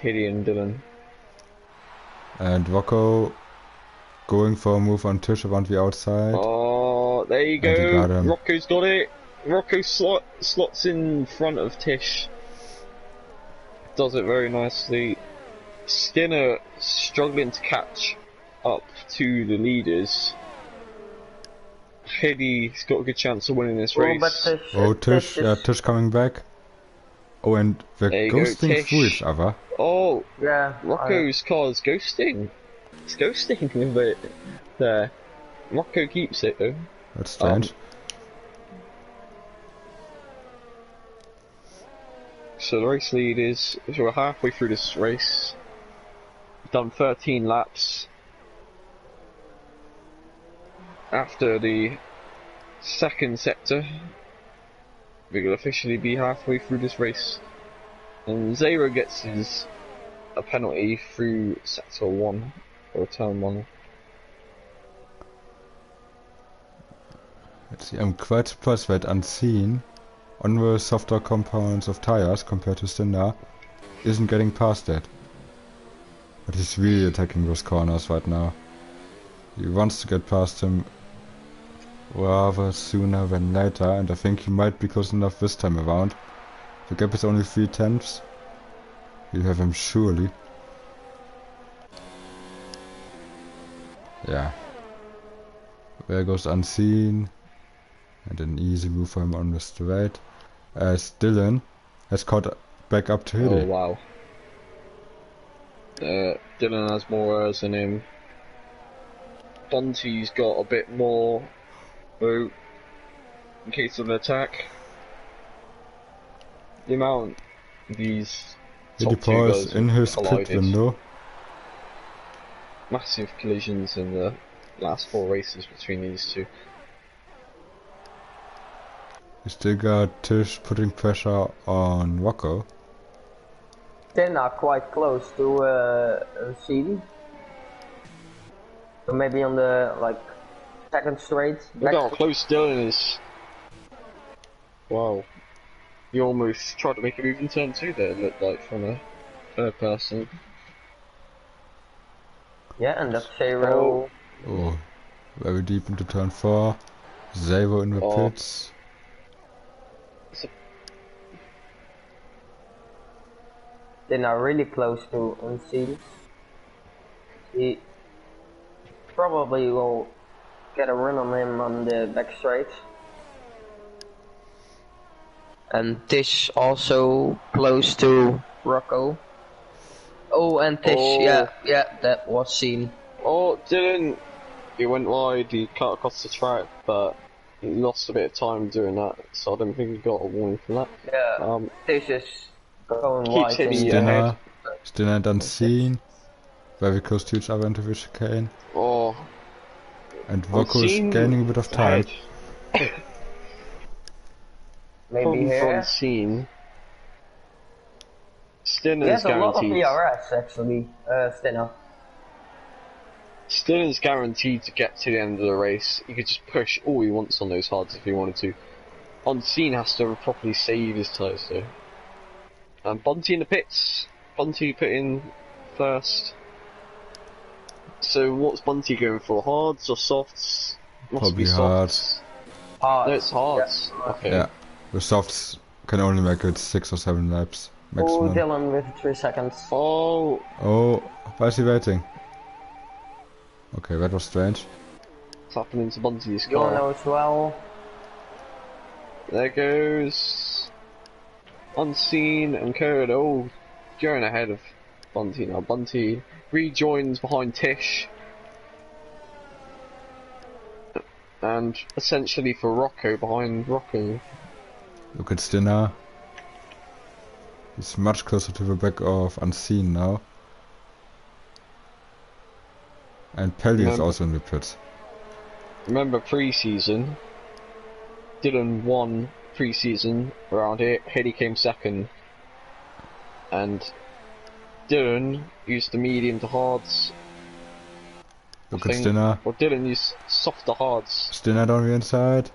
Hiddy and Dylan. And Rocco going for a move on Tish around the outside. Oh, there you And he got go. him. Rocco's got it. Rocco slots in front of Tish. Does it very nicely. Skinner struggling to catch up to the leaders. Hiddy's got a good chance of winning this race. Oh, Tish, yeah, Tish coming back. Oh, and they're There you go, ghosting Tish. through each other. Oh, Yeah. Rocco's car's ghosting. It's ghosting a bit there. Rocco keeps it though. That's strange. So the race lead is, so we're halfway through this race. We've done 13 laps. After the second sector, we will officially be halfway through this race. And Zero gets a penalty through sector 1, or turn 1. Let's see, I'm quite surprised that Unseen, on the softer compounds of tires compared to Cinder, isn't getting past that. But he's really attacking those corners right now. He wants to get past him rather sooner than later, and I think he might be close enough this time around. The gap is only 3/10. He'll have him surely. Yeah. There goes Unseen. And an easy move for him on the straight. As Dylan has caught back up to Hiddy. Oh wow. Dylan has more errors than him. Bunty's got a bit more route in case of an attack. The amount these Hiddy top 2 paused guys in his collided. pit window. Massive collisions in the last 4 races between these 2. We still got Tish putting pressure on Rocco. They're not quite close to CD. So maybe on the second straight. Look how close Dylan is. Wow. You almost tried to make a move in turn 2 there, it looked like, from a third person. Yeah, and that's Zero. Oh, very deep into turn 4. Zero in the Oh. pits. They're not really close to Unseen. He probably will get a run on him on the back straight. And Tish also close to Rocco. Oh, and Tish, Oh. yeah, that was seen. Oh, Dylan! He went wide, he cut across the track, but he lost a bit of time doing that, so I don't think he got a warning for that. Yeah, Tish is going Keeps wide. hitting in you. the- ahead. Still and Unseen. Very close to each other into the chicane. Oh, And Rocco is Unseen gaining a bit of time. ahead. Maybe From here. Unseen. He Stinner's has a lot of guaranteed. DRS actually, Stinner. Stinner's guaranteed to get to the end of the race. He could just push all he wants on those hards if he wanted to. Unseen has to properly save his tyres though. And Bunty in the pits. Bunty put in first. So what's Bunty going for? Hards or softs? Must Probably be softs. Hard. No, it's hards. Okay. Yeah, the softs can only make it 6 or 7 laps Oh, maximum. Dylan with 3 seconds. Oh, Oh, why is he waiting? Okay, that was strange. it's happening to Bunty's Dylan car. as well. There goes Unseen and Code. Oh, going ahead of Bunty now. Bunty rejoins behind Tish. And essentially for Rocco, behind Rocco. Look at Stinner. He's much closer to the back of Unseen now. And Pelly is also in the pits. Remember pre-season? Dylan won pre-season around here. Hedy came second. And Dylan used the medium to hards. Look at Stinner. Or Dylan used soft to hards. Stinner down the inside.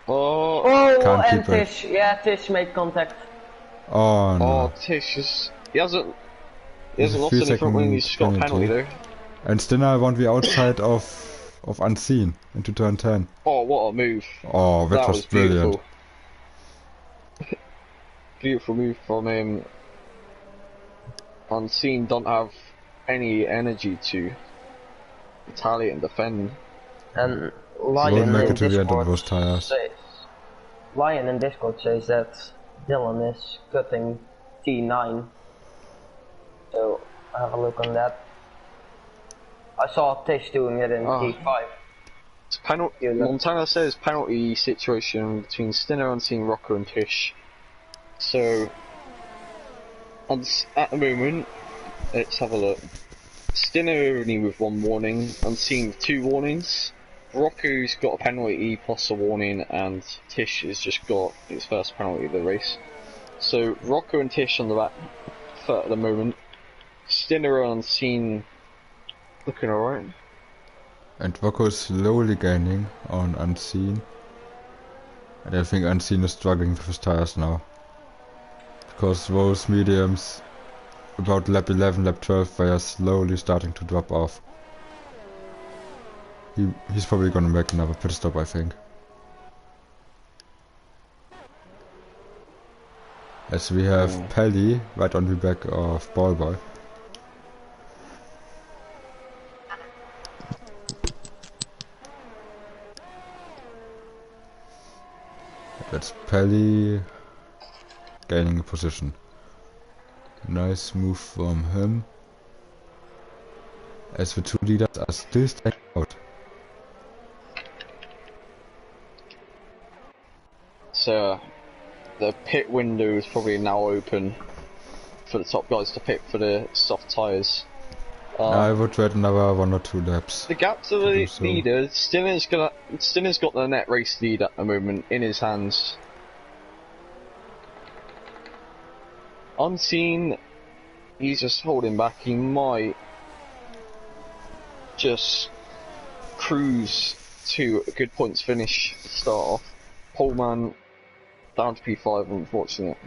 Oh, Can't and keep it. Tish. Yeah, Tish made contact. Oh no. oh, Tish is... He hasn't There's a lost few any front wing, second he's got a penalty penalty. though. And Stinner won't be outside of Unseen into turn 10. Oh, what a move. Oh, that was brilliant. Beautiful. Beautiful move from him. Unseen don't have any energy to retaliate and defend. And Won't Lion make in it to the end of Discord those tires. says, Lion in Discord says that Dylan is cutting T9. So have a look on that. I saw Tish doing it in T5. It's penalty. Montana says penalty situation between Stinner, Unseen, Rocco, and Tish. So at the moment, let's have a look. Stinner only with 1 warning, Unseen with 2 warnings. Rocco's got a penalty plus a warning, and Tish has just got his first penalty of the race. So Rocco and Tish on the back foot at the moment. Stinner and Unseen looking alright. And Rocco is slowly gaining on Unseen. And I think Unseen is struggling with his tires now. Because those mediums about lap 11, lap 12 they are slowly starting to drop off. He's probably gonna make another pit stop, I think. As we have Pelly right on the back of Ball Boy. That's Pelly gaining a position. Nice move from him. As the 2 leaders are still staying out. So the pit window is probably now open for the top guys to pit for the soft tyres. I would wait another 1 or 2 laps. The gap to the leader, Stinner's got the net race lead at the moment in his hands. Unseen, he's just holding back. He might just cruise to a good points finish to start off. Poleman down to P5, unfortunate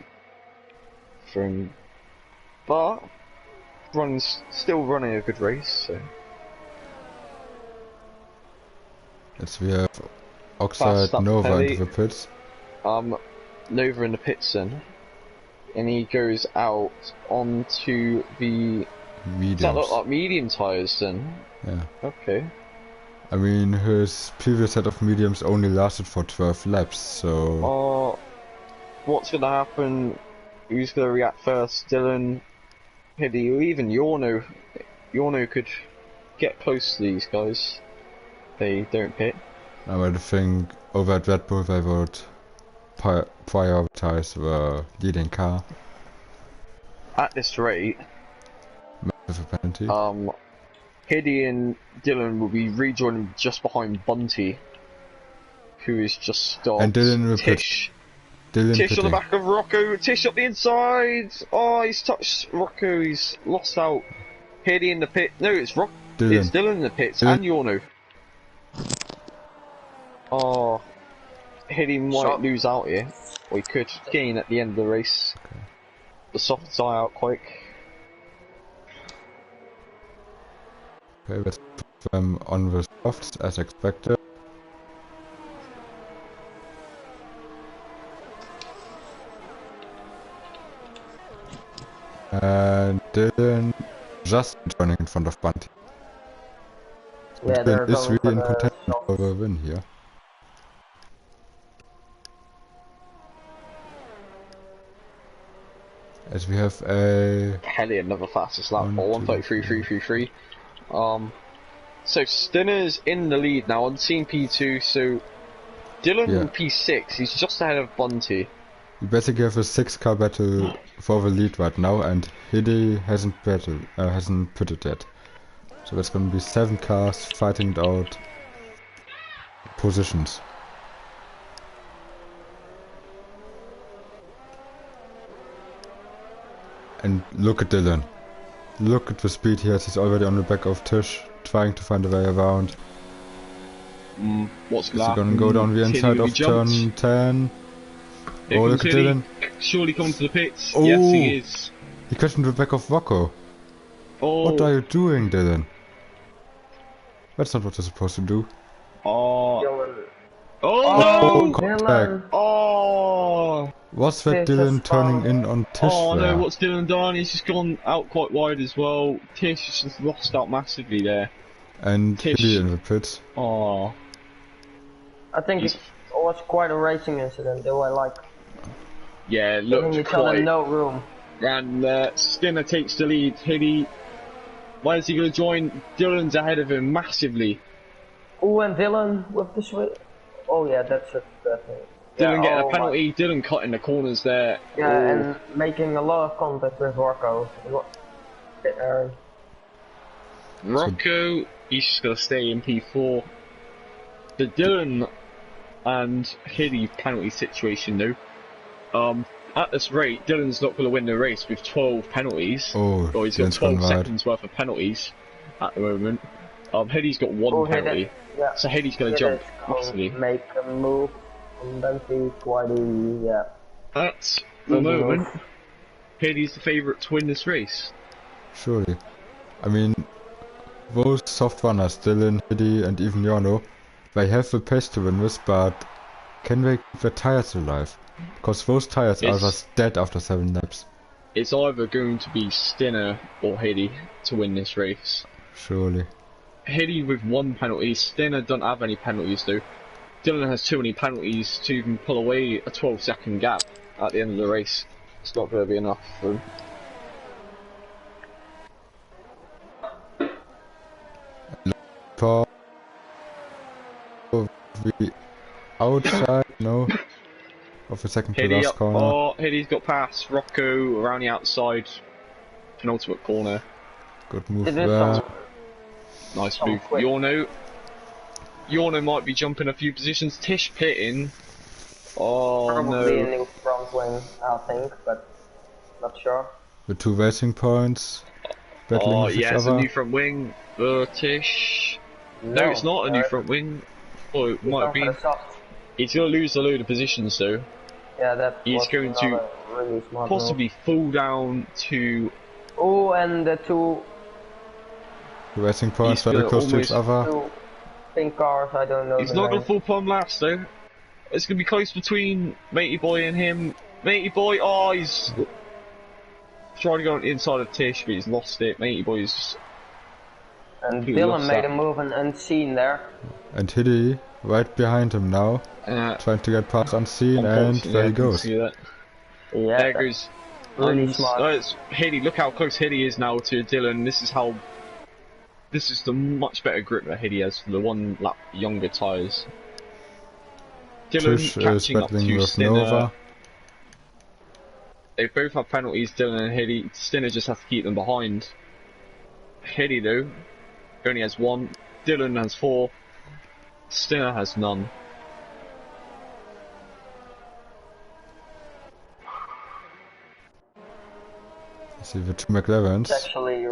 for him, but still running a good race. So. As we have Oxide Nova into the pits. Nova in the pits then. And he goes out onto the... Mediums. Does that look like medium tyres then? Yeah. Okay. I mean, his previous set of mediums only lasted for 12 laps, so... What's gonna happen? Who's gonna react first? Dylan, Hedy, or even Yorno? Yorno could get close to these guys. They don't pit. I would think over at Red Bull they would prioritize the leading car. At this rate, With a penalty. Hedy and Dylan will be rejoining just behind Bunty, who is just stopped. And Dylan will pit. Tish. Dylan Tish pitting. on the back of Rocco. Tish up the inside. Oh, he's touched Rocco. He's lost out. Hedy in the pit. No, it's Rock. Dylan. It's Dylan in the pits Dylan. and Yorno. Oh, Hedy might lose out here, or he could gain at the end of the race. Okay. The softs die out quick. Okay, let's put them on the softs as expected. And Dylan just joining in front of Bunty. Yeah, they're Dylan is going really in for the contention soft. for the win here. As we have a... Kelly another fastest lap, 1, 2, 1:33.333. So Stinner's in the lead now on Team P2. So Dylan Yeah. in P6. He's just ahead of Bunty. We basically have a 6-car battle for the lead right now, and Hiddy hasn't pitted yet. So that's gonna be 7 cars fighting it out positions. And look at Dylan. Look at the speed he has. He's already on the back of Tish, trying to find a way around. What's Is he gonna go down the inside of turn 10? Here Oh, comes look at Hilly. Dylan. Surely coming to the pits. Oh. Yes, he is. He crashed into the back of Rocco. Oh. What are you doing, Dylan? That's not what you're supposed to do. Oh. Dylan. Oh, no! Contact. Oh. Was that Tish Dylan has turning found- in on Tish Oh there? no, what's Dylan done? He's just gone out quite wide as well. Tish has just lost out massively there. And Tish. Hilly in the pits. Oh. I think it was quite a racing incident. They were like Yeah, giving looked each other quite. no room. And Skinner takes the lead. Hilly, where's he going to join? Dylan's ahead of him massively. Oh, and Dylan with the switch. Oh yeah, that's it. That thing. Dylan getting oh a penalty. Dylan cutting the corners there. Yeah, Oh. and making a lot of contact with Rocco. Rocco, he's just going to stay in P4. The Dylan and Hilly penalty situation though. At this rate, Dylan's not going to win the race with 12 penalties. Oh, Or he's got Dylan's gone 12 wide. seconds worth of penalties at the moment. Hilly's got one Oh, penalty. Yeah. So Hilly's going to jump massively. Make a move on Bentley quite easy, yeah. At the Easy moment, move. Hilly's the favourite to win this race. Surely. I mean, those soft runners, Dylan, Hilly, and even Jarno, they have the pace to win this, but can they keep their tires alive? Because those tires are It's- just dead after 7 laps. It's either going to be Stinner or Hilly to win this race. Surely. Hilly with one penalty, Stinner doesn't have any penalties though. Dylan has too many penalties to even pull away a 12-second gap at the end of the race. It's not going to be enough for him. For the outside, no, of the second to Hilly last up, corner. oh, Hilly's got past Rocco around the outside, penultimate corner. Good move It is there. some- Nice Oh, move. quick. Yorno might be jumping a few positions. Tish pitting. Oh Probably a no. new front wing, I think, but not sure. The 2 racing points battling Oh with yeah, each it's a other. new front wing. Tish. No, it's not a new front wing. Oh, it might have been. He's going to lose a load of positions though. Yeah, that He's was going to another really smart Possibly fall down to. move. Oh, and the two The racing points He's very gonna close to each almost- other. two pink cars, I don't know He's the not going name. to fall plumb last though. It's going to be close between Matey Boy and him. Matey Boy, oh, he's trying to go on the inside of Tish, but he's lost it. Matey Boy's. And He Dylan lost made that. a move and unseen there. And Hilly right behind him now, trying to get past unseen, and there he goes. See that. Yeah, There that's goes. really smart. It's Hilly. Look how close Hilly is now to Dylan. This is how. This is the much better grip that Hilly has for the 1 lap younger tyres. Dylan Tish is catching up battling to with Stinner. Nova. They both have penalties, Dylan and Hilly. Stinner just has to keep them behind. Hilly though only has 1. Dylan has 4. Stinner has none. See the 2 McLarens. It's actually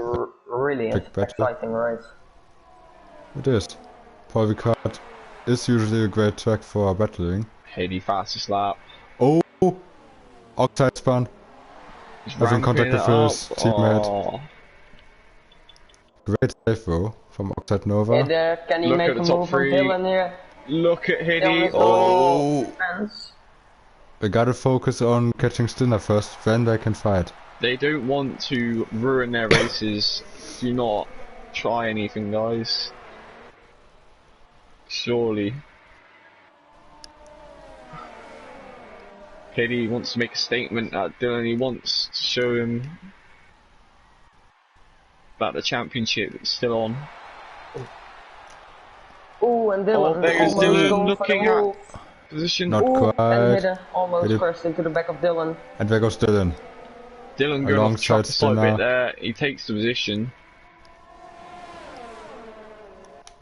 really Big battle. exciting race. It is. Paul Ricard is usually a great track for battling. Hilly fastest lap. Oh! Outside spun. He's Having contact ramping with it his up. teammate. Oh. Great save though from Oxide Nova. Hey there, can he Look make at a the top move on three. Dylan here? Look at Hilly. Dylan is Oh. Fence. They gotta focus on catching Stinner first, then they can fight. They don't want to ruin their races. Do not try anything, guys. Surely. Hiddy wants to make a statement at Dylan. He wants to show him that the championship is still on. Ooh, and Dylan Oh, there's almost Dylan going looking for the at move. position. Not Ooh, quite. and Hidder almost Hidder. crashed into the back of Dylan. And there goes Dylan. Dylan going off the track Alongside a slight bit Stinner. there. He takes the position.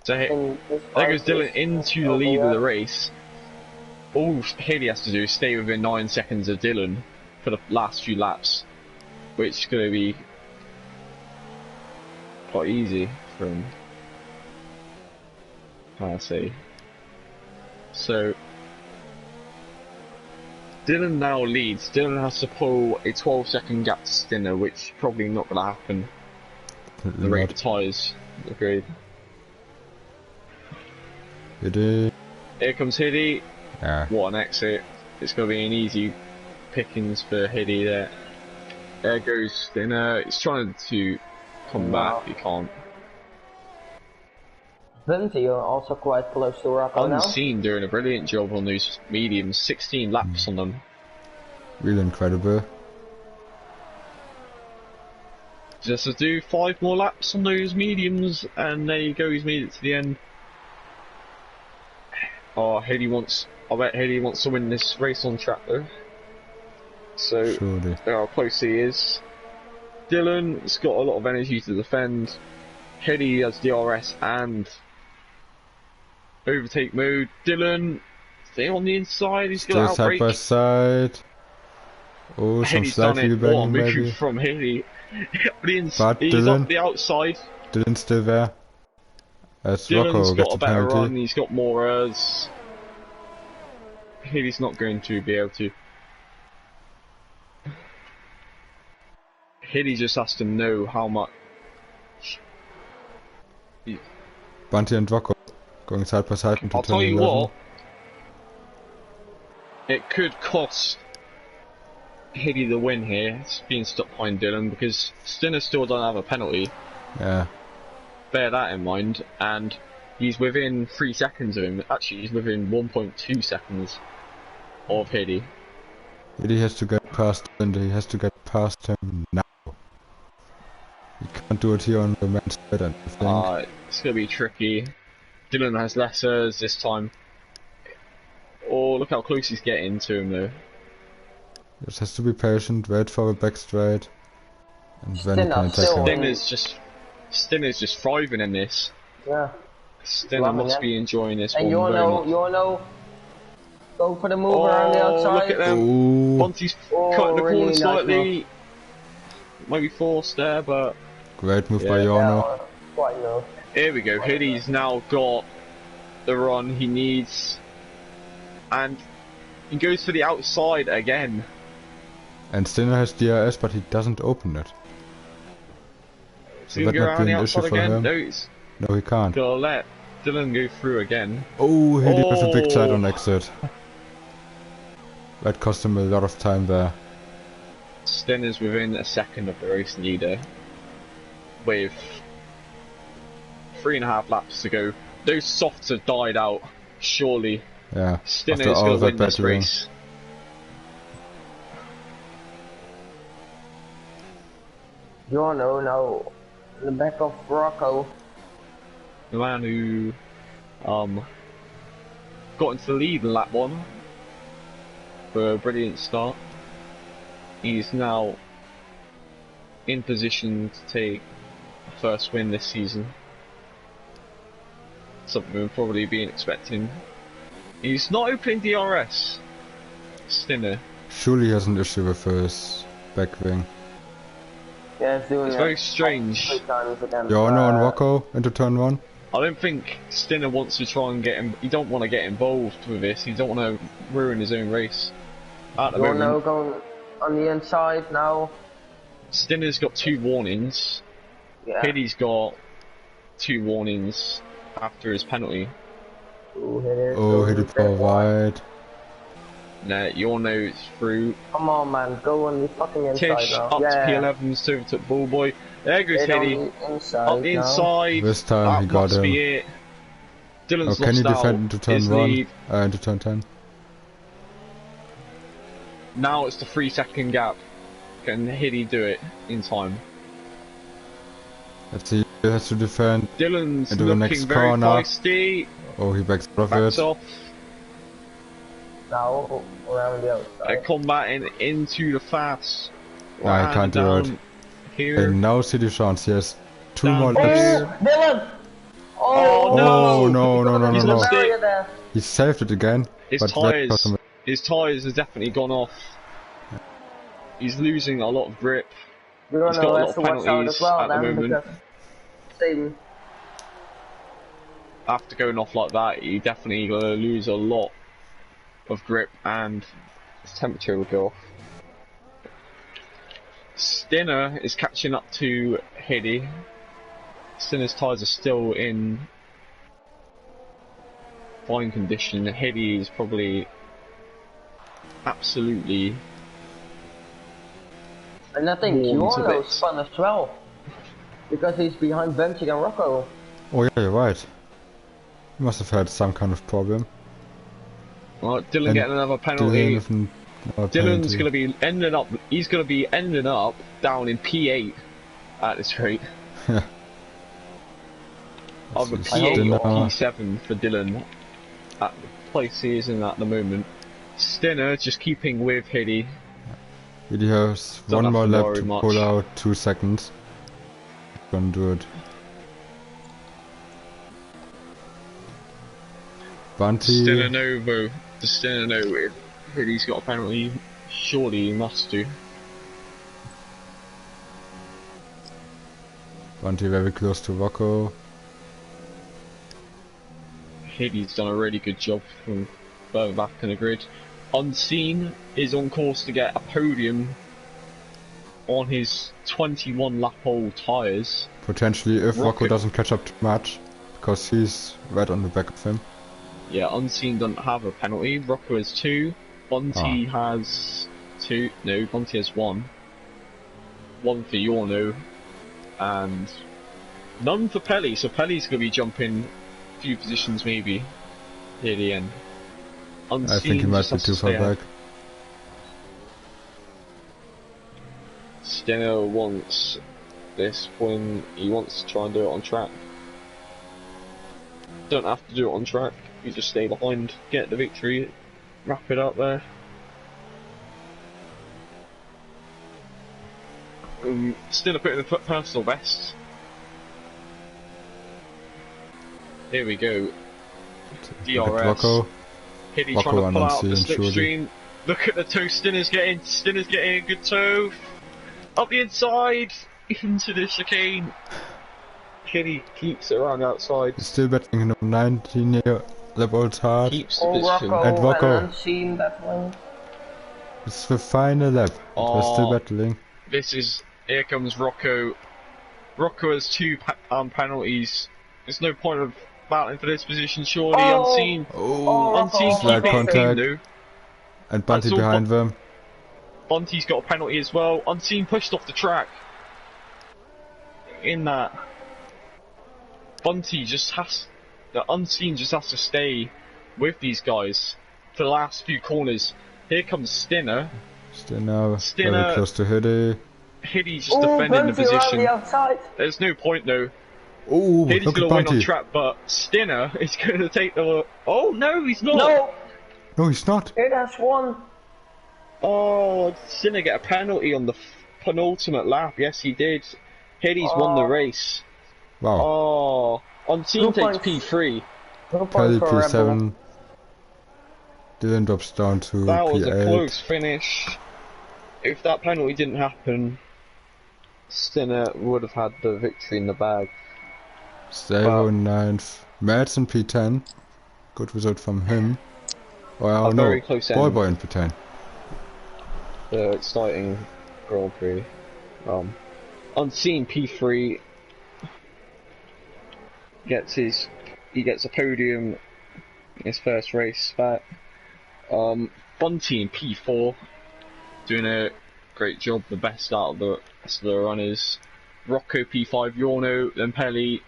So And this there fight goes Dylan is into the over lead of yet. the race. All Haley has to do is stay within 9 seconds of Dylan for the last few laps, which is going to be quite easy for him. Can I say? So Dylan now leads. Dylan has to pull a 12-second gap to Stinner, which probably not going to happen. The rate of tyres, agreed. Hiddy. Here comes Hiddy. Yeah. What an exit. It's going to be an easy pickings for Hiddy there. There goes Stinner. He's trying to come Wow. back. He can't. Venti are also quite close to Rocco now. Unseen doing a brilliant job on those mediums. 16 laps on them. Really incredible. Just to do 5 more laps on those mediums, and there you go. He's made it to the end. Oh, I bet Hiddy wants to win this race on track though. So, Surely. there how close he is. Dylan's got a lot of energy to defend. Hiddy has DRS and overtake mode. Dylan, stay on the inside. He's Still got side by outbreak. side. Oh, some Hiddy's done slight it. wheel What a banging move maybe. from Hiddy. But He's Dylan- up the outside. Dylan's still there. As Dylan's Rocco gets got a the better penalty. run. He's got more errors. Hiddy's not going to be able to. Hiddy just has to know how much. Bunty and Rocco going side by side into I'll turn tell you 11. what. It could cost Hiddy the win here, being stuck behind Dylan, because Stinner still doesn't have a penalty. Yeah. Bear that in mind, and he's within 3 seconds of him. Actually, he's within 1.2 seconds of Hiddy. Hiddy has to get past Dylan. He has to get past him now. He can't do it here on the men's side, I think. It's going to be tricky. Dylan has lessers this time. Oh, look how close he's getting to him though. Just has to be patient, wait for a back straight, and then he Stinner can attack still him. Stinner's just thriving in this. Yeah. Stinner Loving must it. be enjoying this And one very much. Yorno, go for the move around the outside. Look at them. Ooh, Monty's Oh, cutting the really corner nice slightly. Maybe forced there, but great move by Yeah. Yorno. Quite no. here we go. Hiddy's now got the run he needs. And he goes for the outside again. And Stinner has DRS, but he doesn't open it. So So he that can go might around be the an issue outside for again. him. No, he's No, he can't. gonna let Dylan go through again. Oh, Hiddy with a big side Oh. on exit. That cost him a lot of time there. Stinner's within a second of the race leader with 3.5 laps to go. Those softs have died out. Surely Yeah, Stinner's after all going to that win this battering. race. Yorno now in the back of Rocco. The man who got into the lead in lap 1 for a brilliant start. He's now in position to take the first win this season. Something we've probably been expecting. He's not opening DRS. Stinner. Surely he has an issue with his back wing. Yeah, he's doing It's it very strange. 3 times again. Yorno and Rocco into turn 1. I don't think Stinner wants to try and get him. He don't want to get involved with this. He don't want to ruin his own race. At the Yorno moment, going on the inside now. Stinner's got 2 warnings. Yeah. Hiddy's got 2 warnings after his penalty. Ooh, hit it. Oh, Hiddy power wide. Nah, Yorno's through. Come on, man, go on the fucking inside Tish now. up yeah. to P11's overtook Bullboy. There goes Hit on Hiddy. the inside Up the now. inside. This time That he got must him. be it. Dylan's Oh, can he lost out defend into turn his 1? lead. Into turn 10. Now it's the 3-second gap. Can Hiddy do it in time? Let's see, he has to defend Dylan's into the looking next very corner. feisty. Oh, he backs out of Backs it. off. Now around the outside. Combating into the fast. No, he can't do it. Down here. And now City chance, he has 2 Down more here. laps. Oh, Dylan! Oh, no! Oh, no, no, no, He's no, lost no. it. There. He saved it again. His but that cost tyres. him- His tyres have definitely gone off. He's losing a lot of grip. Bruno He's got a lot has of to watch out penalties as well at the then, moment. because same. After going off like that, he definitely gonna lose a lot of grip and his temperature will go off. Stinner is catching up to Hiddy. Stinner's tyres are still in fine condition. Hiddy is probably absolutely. And I think Warms a Giorno's bit. fun as well. Because he's behind Benji and Rocco. Oh yeah, you're right. He must have had some kind of problem. Well, Dylan And getting another Dylan penalty. with another Dylan's penalty. gonna be ending up. He's gonna be ending up down in P8 at this rate. Either This is P8 or Stinner. P7 for Dylan at the place he is in at the moment. Stinner just keeping with Hiddy. He has Don't one have more to lap worry to much. pull out 2 seconds. Gonna do it. Bunty. Stinner Novo. The Stinner Novo. If Hiddy's got a penalty, surely he must do. Bunty very close to Rocco. Hiddy's done a really good job from further back in the grid. Unseen is on course to get a podium on his 21 lap old tyres. Potentially if Rocco Rocket. doesn't catch up too much. Because he's right on the back of him. Yeah, Unseen doesn't have a penalty. Rocco has 2. Bunty has 2. No, Bunty has 1. 1 for Yorno. And none for Pelly. So Pelly's going to be jumping a few positions maybe near the end. Unseen I think he might just be has to too far stay ahead. back. Steno wants this when he wants to try and do it on track. Don't have to do it on track, you just stay behind, get the victory, wrap it up there. Steno putting the personal best. Here we go. Look at DRS. Rocco. Hiddy Rocco trying to and pull out the Unseen, surely. slipstream. Look at the toe Stinner's getting a good toe. Up the inside, into the chicane. Hiddy keeps it around the outside. He's still battling in 19-year lap old hard. Keeps the Oh, position. Rocco And Rocco. Unseen definitely. It's the final lap. We're still battling. Here comes Rocco. Rocco has 2 penalties. There's no point of battling for this position, surely. Oh. Unseen. Oh, Unseen Rocco. Slide keeping contact. clean, though. And Bunty That's all behind them. Bunty's got a penalty as well. Unseen pushed off the track. In that. Unseen just has to stay with these guys for the last few corners. Here comes Stinner. Still now Stinner- very close to Hiddy. Hiddy's just Oh, defending the Benji around position. the outside. There's no point though. Oh, Hiddy's look going at to win on Bunty. track, but Stinner is going to take the... Oh no, he's not! No, No, he's not. it has won. Oh, Stinner get a penalty on the penultimate lap. Yes, he did. Hiddy's won the race. Wow. Oh, Unseen 2 takes points. P3. No Kelly point for Red Bull. P7. Dylan drops down to That was a P8. close finish. If that penalty didn't happen, Stinner would have had the victory in the bag. Stavo in 9th. Madsen P10. Good result from him. Oh A no, very close Boy end. Boy in P10. The exciting Grand Prix. Unseen P3 he gets a podium in his first race back. Bunty in P4 doing a great job, the best out of the rest of the runners. Rocco P5, Yorno, then Pelly,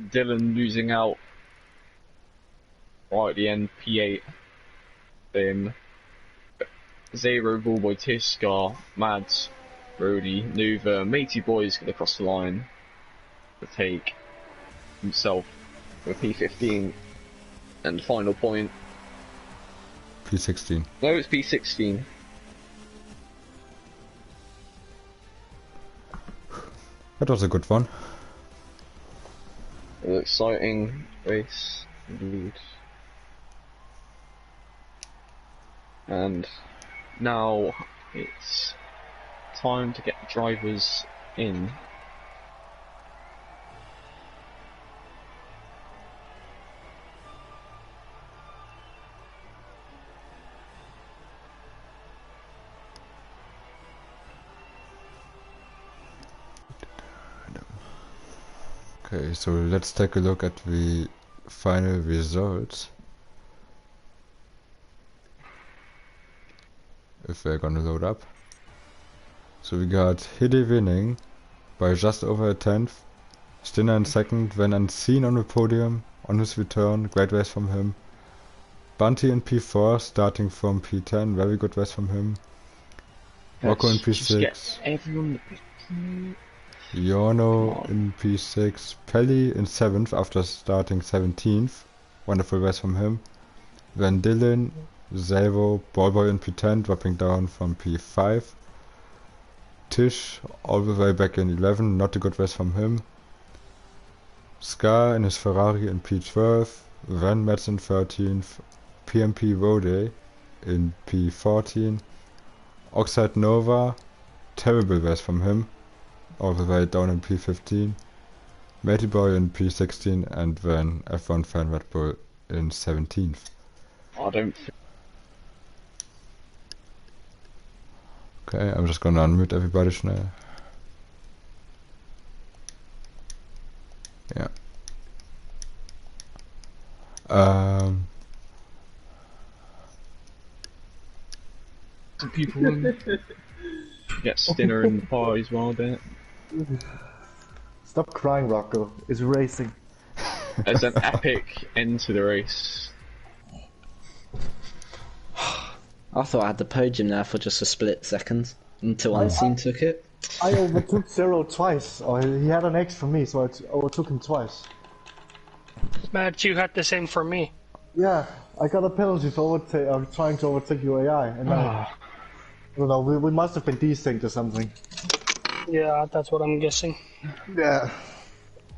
Dylan losing out right at the end, P8. Then Zero, Ballboy, Tiskar, Mads, Brody, Nuva, Matey Boy's gonna cross the line to take himself with P15 and final point. P16. No, it's P16. That was a good one. An exciting race indeed. And now it's time to get the drivers in. Okay, so let's take a look at the final results. If they're gonna load up. So we got Hidde winning by just over a tenth. Stinner in second, then Unseen on the podium on his return. Great race from him. Bunty in P4, starting from P10. Very good race from him. Rocco in P6. Everyone. Yorno in P6. Pelly in 7th after starting 17th. Wonderful race from him. Then Dylan, Zavo, Ballboy in P10, dropping down from P5. Tish all the way back in 11, not a good race from him. Scar in his Ferrari in P12. Van Metz in 13th. PMP Rode in P14. Oxide Nova, terrible race from him, all the way down in P15. Matey Boy in P16, and then F1 Fan Red Bull in 17th. I don't. Okay, I'm just gonna unmute everybody schnell. Yeah. Some people in. Get Stinner in the party as well, don't it? Stop crying, Rocco. It's racing. As an epic end to the race. I thought I had the podium there for just a split second until Unseen took it. I overtook Zero twice, or he had an X for me, so I overtook him twice. Matt, you had the same for me. Yeah, I got a penalty for trying to overtake your AI, and I don't know, we must have been desynced or something. Yeah, that's what I'm guessing. Yeah.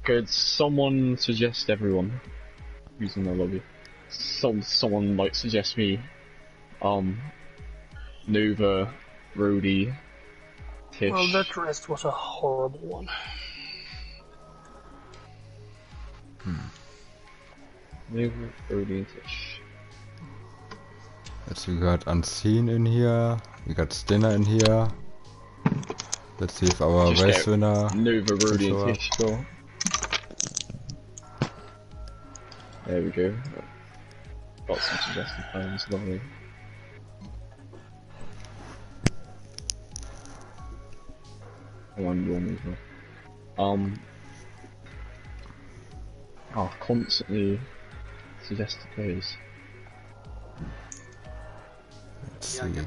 Could someone suggest everyone who's in the lobby? Someone like suggest me, Nuva, Rudy, Tish. Well, that rest was a horrible one. Nuva, Rudy, and Tish. Let's see, we got Unseen in here, we got Stinner in here. Let's see if our Just race get winner... Nuva, Rudy, show and up. Tish go. There we go. Got some suggested plans, lovely. One as well. I'll constantly suggest players. Let's see.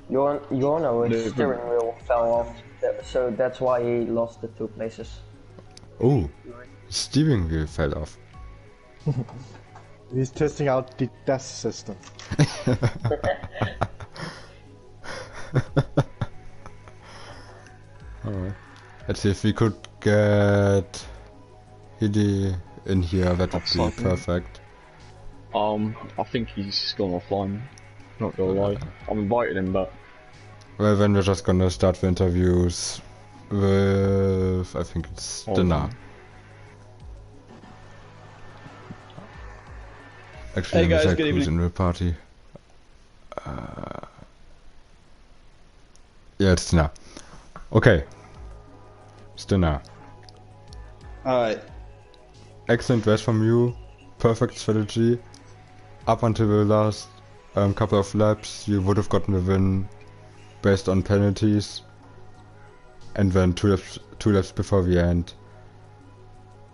Yorno's steering wheel fell off, so that's why he lost the 2 places. Oh, steering wheel fell off. He's testing out the DAS system. Alright. Let's see if we could get Hidde in here, that would be perfect. I think he's just gone offline. Not gonna lie. I'm inviting him, but Well, then we're just gonna start the interviews with, I think it's dinner. Actually, Hey let me guys, check good who's evening. in the party. Yeah, it's dinner. Okay. It's dinner. Alright. Excellent race from you. Perfect strategy. Up until the last couple of laps, you would have gotten the win based on penalties. And then two laps before the end,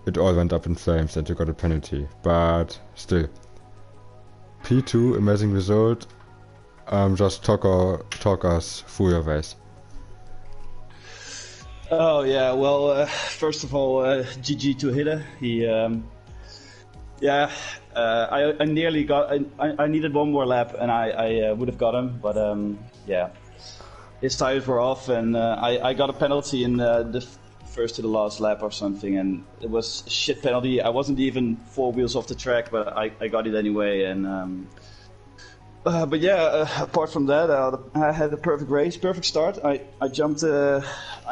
it all went up in flames and you got a penalty. But still. P2, amazing result. just talk us through your race. Oh yeah, well, first of all, GG to Hidde. He, I nearly got. I needed one more lap, and I would have got him, but yeah, his tires were off, and I got a penalty in the first to the last lap or something, and it was a shit penalty. I wasn't even 4 wheels off the track, but I got it anyway, and. But yeah, apart from that, I had a perfect race, perfect start. I jumped, I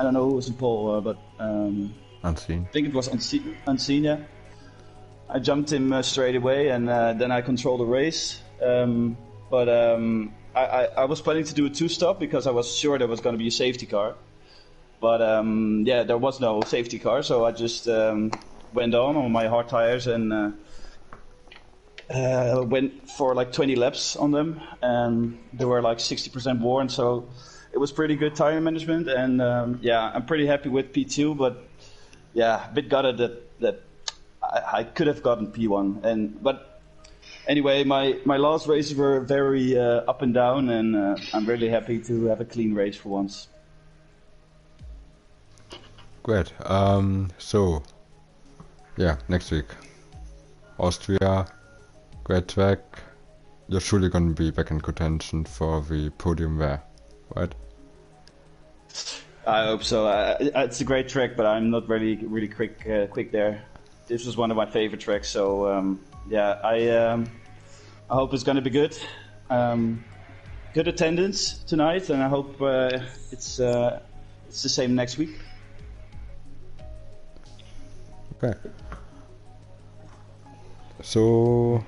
don't know who was in pole, but Unseen. I think it was Unseen, yeah. I jumped him straight away, and then I controlled the race. But I was planning to do a 2-stop because I was sure there was going to be a safety car. But yeah, there was no safety car, so I just went on my hard tires and went for like 20 laps on them, and they were like 60% worn, so it was pretty good tire management. And yeah, I'm pretty happy with P2, but yeah, a bit gutted that I could have gotten P1. But anyway, my last races were very up and down, and I'm really happy to have a clean race for once. Great. So yeah, next week, Austria. Great track. You're surely going to be back in contention for the podium there, right? I hope so. It's a great track, but I'm not really quick there. This was one of my favorite tracks, so yeah, I hope it's going to be good. Good attendance tonight, and I hope it's the same next week. Okay. So.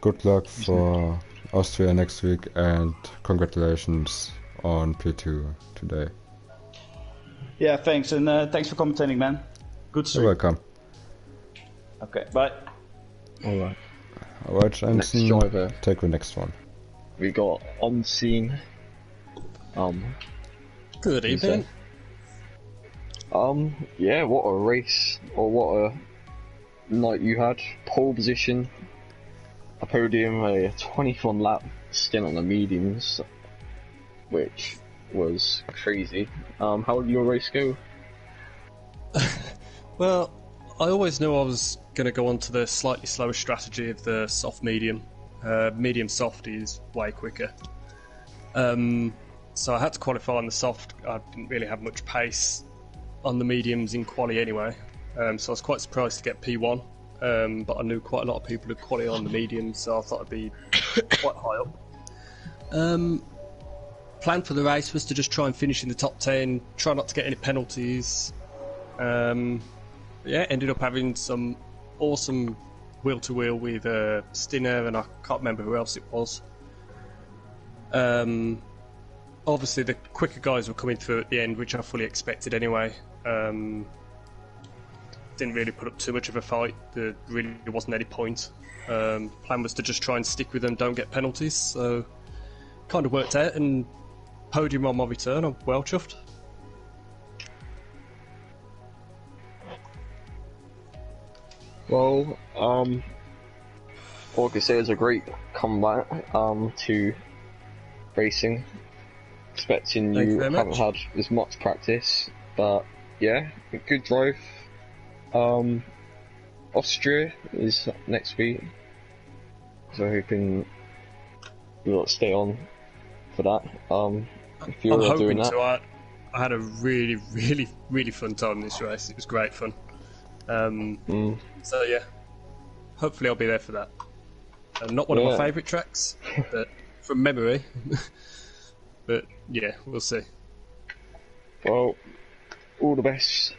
Good luck for Austria next week, and congratulations on P2 today. Yeah, thanks, and thanks for commentating, man. Good stream. You're welcome. Okay, bye. Alright. Alright, Jensen, Next driver. take the next one. We got Unseen. Good evening. Yeah, what a race, or what a night you had. Pole position, a podium, a 21 lap stint on the mediums, which was crazy. How did your race go? Well, I always knew I was going to go on to the slightly slower strategy of the soft medium. Medium soft is way quicker. So I had to qualify on the soft. I didn't really have much pace on the mediums in quali anyway. So I was quite surprised to get P1. But I knew quite a lot of people who qualify on the medium, so I thought I'd be quite high up. Plan for the race was to just try and finish in the top 10, try not to get any penalties. Yeah, ended up having some awesome wheel-to-wheel with Stinner, and I can't remember who else it was. Obviously the quicker guys were coming through at the end, which I fully expected anyway. Didn't really put up too much of a fight. There really wasn't any point. Plan was to just try and stick with them, don't get penalties, so kind of worked out, and podium on my return. I'm well chuffed. Well, all I can say is a great comeback to racing. Expecting you haven't had as much practice, but yeah, good drive. Austria is next week, so hoping you'll stay on for that. If you're I'm hoping doing that. to. I had a really fun time in this race. It was great fun. So yeah, hopefully I'll be there for that. Not one of my favourite tracks, but from memory. But yeah, we'll see. Well, all the best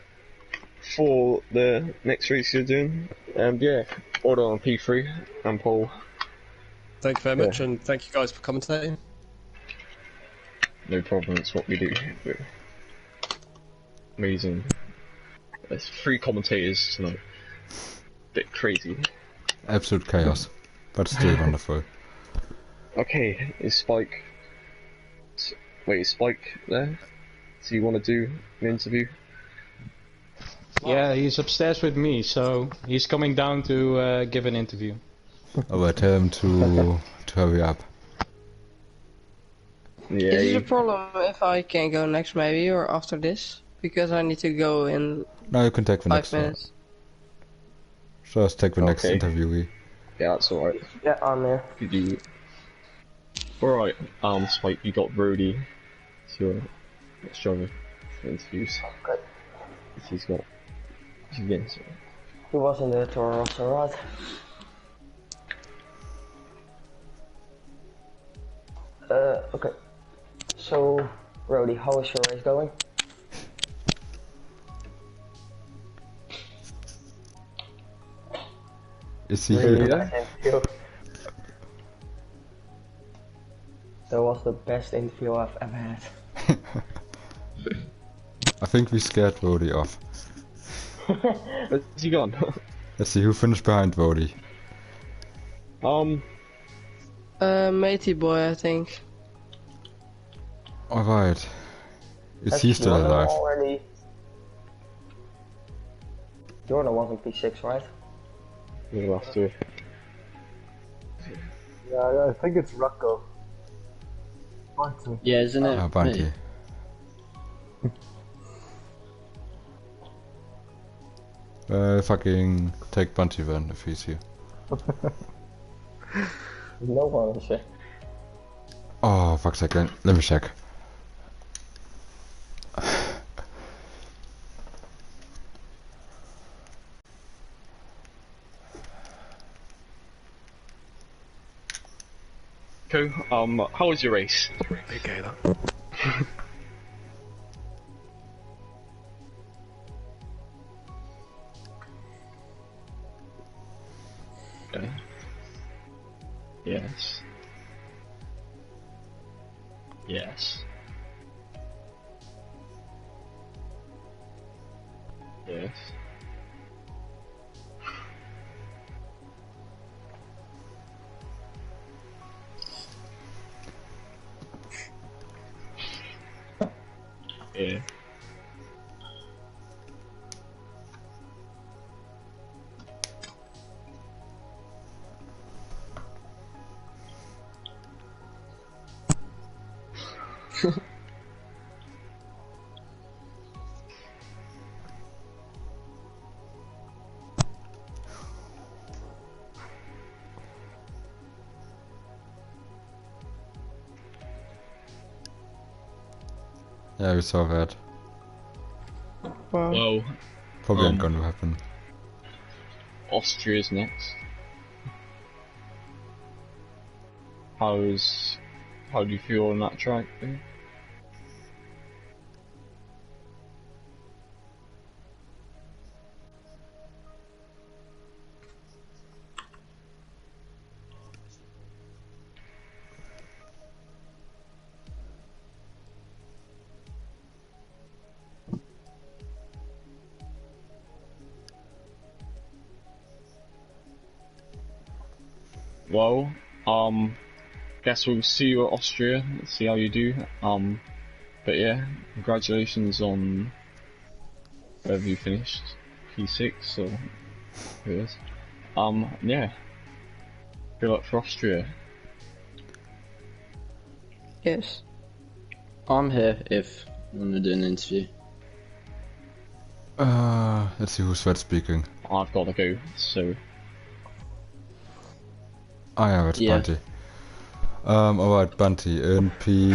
for the next race you're doing, and yeah, order on P3 and Paul. Thank you very much, and thank you guys for commentating. No problem, it's what we do. We're amazing. There's 3 commentators tonight. Bit crazy. Absolute chaos, but still wonderful. Okay, is Spike... Wait, is Spike there? Do you want to do an interview? Yeah, he's upstairs with me, so he's coming down to give an interview. Alright, tell him to hurry up. Yeah. Is it a problem if I can go next maybe or after this? Because I need to go in No, you can take the 5 next one. minutes. Just take the next Okay. interviewee. Yeah, that's alright. Yeah, I'm there. Could you... Alright, Spike, you got Brody. It's your next driver for interviews. Okay. He's getting so. He was in the tour also, right? Okay. So, Brody, how is your race going? Is he Really? here? Yeah. That was the best interview I've ever had. I think we scared Vody off. Where's he gone? Let's see who finished behind Vody. Matey boy, I think. Alright. Is Has he still Jordan alive? Already... Jordan was in P6, right? You'll have to. Yeah, I think it's Rucko. Bunty. Yeah, isn't it? Ah, Bunty. me? Fucking take Bunty then if he's here. No one is there. Oh, fuck's sake, let me check. Cool. How was your race? Okay, that. Okay. Yes. Yes. Yes. Yeah. Yeah, we saw that. Well, Probably ain't gonna happen. Austria's next. How do you feel on that track then? Well, guess we'll see you at Austria, see how you do. But yeah, congratulations on wherever you finished, P6 or who it is. Yeah, good luck for Austria. Yes. I'm here if you want to do an interview. Let's see who's that speaking. I've got to go, so... Ah yeah, it's Yeah. Bunty. Alright, Bunty in P...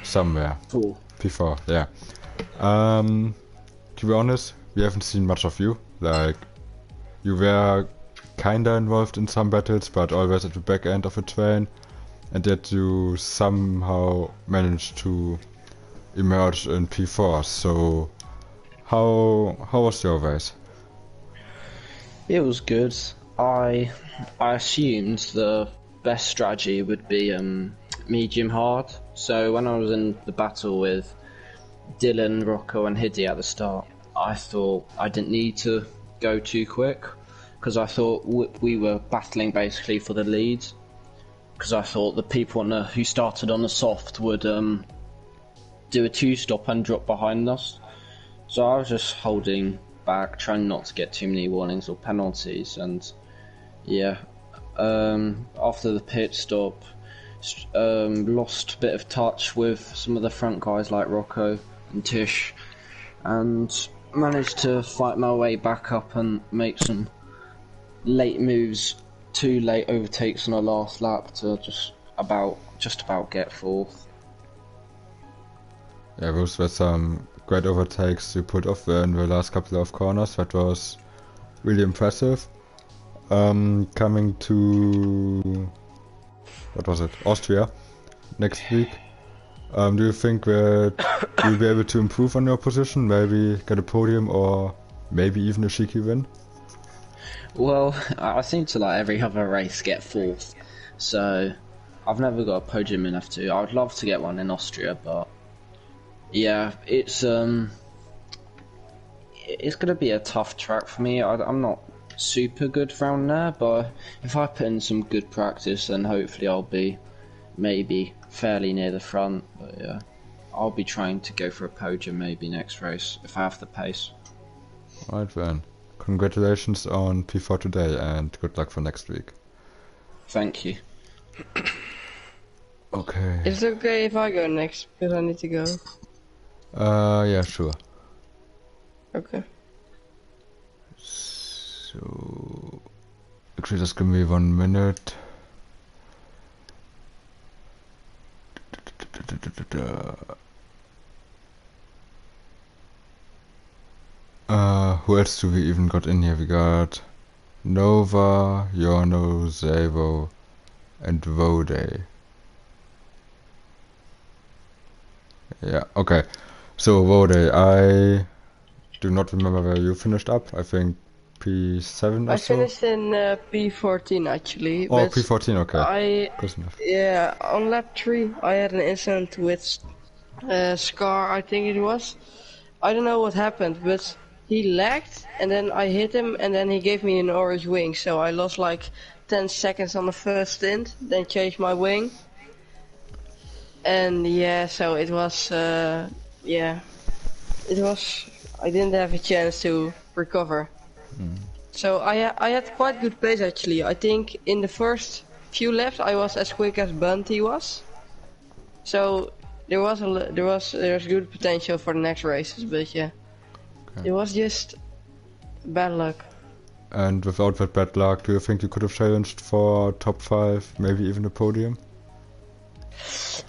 somewhere. 4. P4, yeah. To be honest, we haven't seen much of you. Like, you were kinda involved in some battles, but always at the back end of the train. And yet you somehow managed to emerge in P4, so... How was your race? It was good. I assumed the best strategy would be medium hard. So when I was in the battle with Dylan, Rocco and Hiddy at the start, I thought I didn't need to go too quick because I thought we were battling basically for the lead. Because I thought the people who started on the soft would do a 2-stop and drop behind us. So I was just holding back, trying not to get too many warnings or penalties, and yeah, after the pit stop, lost a bit of touch with some of the front guys like Rocco and Tish, and managed to fight my way back up and make some late moves, 2 late overtakes on the last lap to just about get 4th. Yeah, those were some great overtakes you put off in the last couple of corners. That was really impressive. Coming to, what was it, Austria next week. Do you think that you'll be able to improve on your position, maybe get a podium or maybe even a cheeky win? Well, I seem to like every other race get 4th, so I've never got a podium in F2. I would love to get one in Austria, but yeah, it's gonna be a tough track for me. I'm not super good round there, but if I put in some good practice, then hopefully I'll be maybe fairly near the front. But yeah, I'll be trying to go for a podium maybe next race if I have the pace. Right then, congratulations on P4 today and good luck for next week. Thank you. Okay. Is it okay if I go next? Because I need to go. Yeah, sure. Okay. So, actually, just give me 1 minute. Who else do we even got in here? We got Nova, Yorno, Zavo, and Vode. Yeah, okay. So, Vode, I do not remember where you finished up. I think P7 or I so? finished in P14 actually. Oh, but P14, okay. Yeah, on lap 3 I had an incident with Scar, I think it was. I don't know what happened, but he lagged and then I hit him and then he gave me an orange wing. So I lost like 10 seconds on the first stint, then changed my wing. And yeah, so it was, I didn't have a chance to recover. So I had quite good pace actually. I think in the first few laps I was as quick as Bunty was. So there's good potential for the next races, but yeah, it was just bad luck. And without that bad luck, do you think you could have challenged for top 5, maybe even a podium?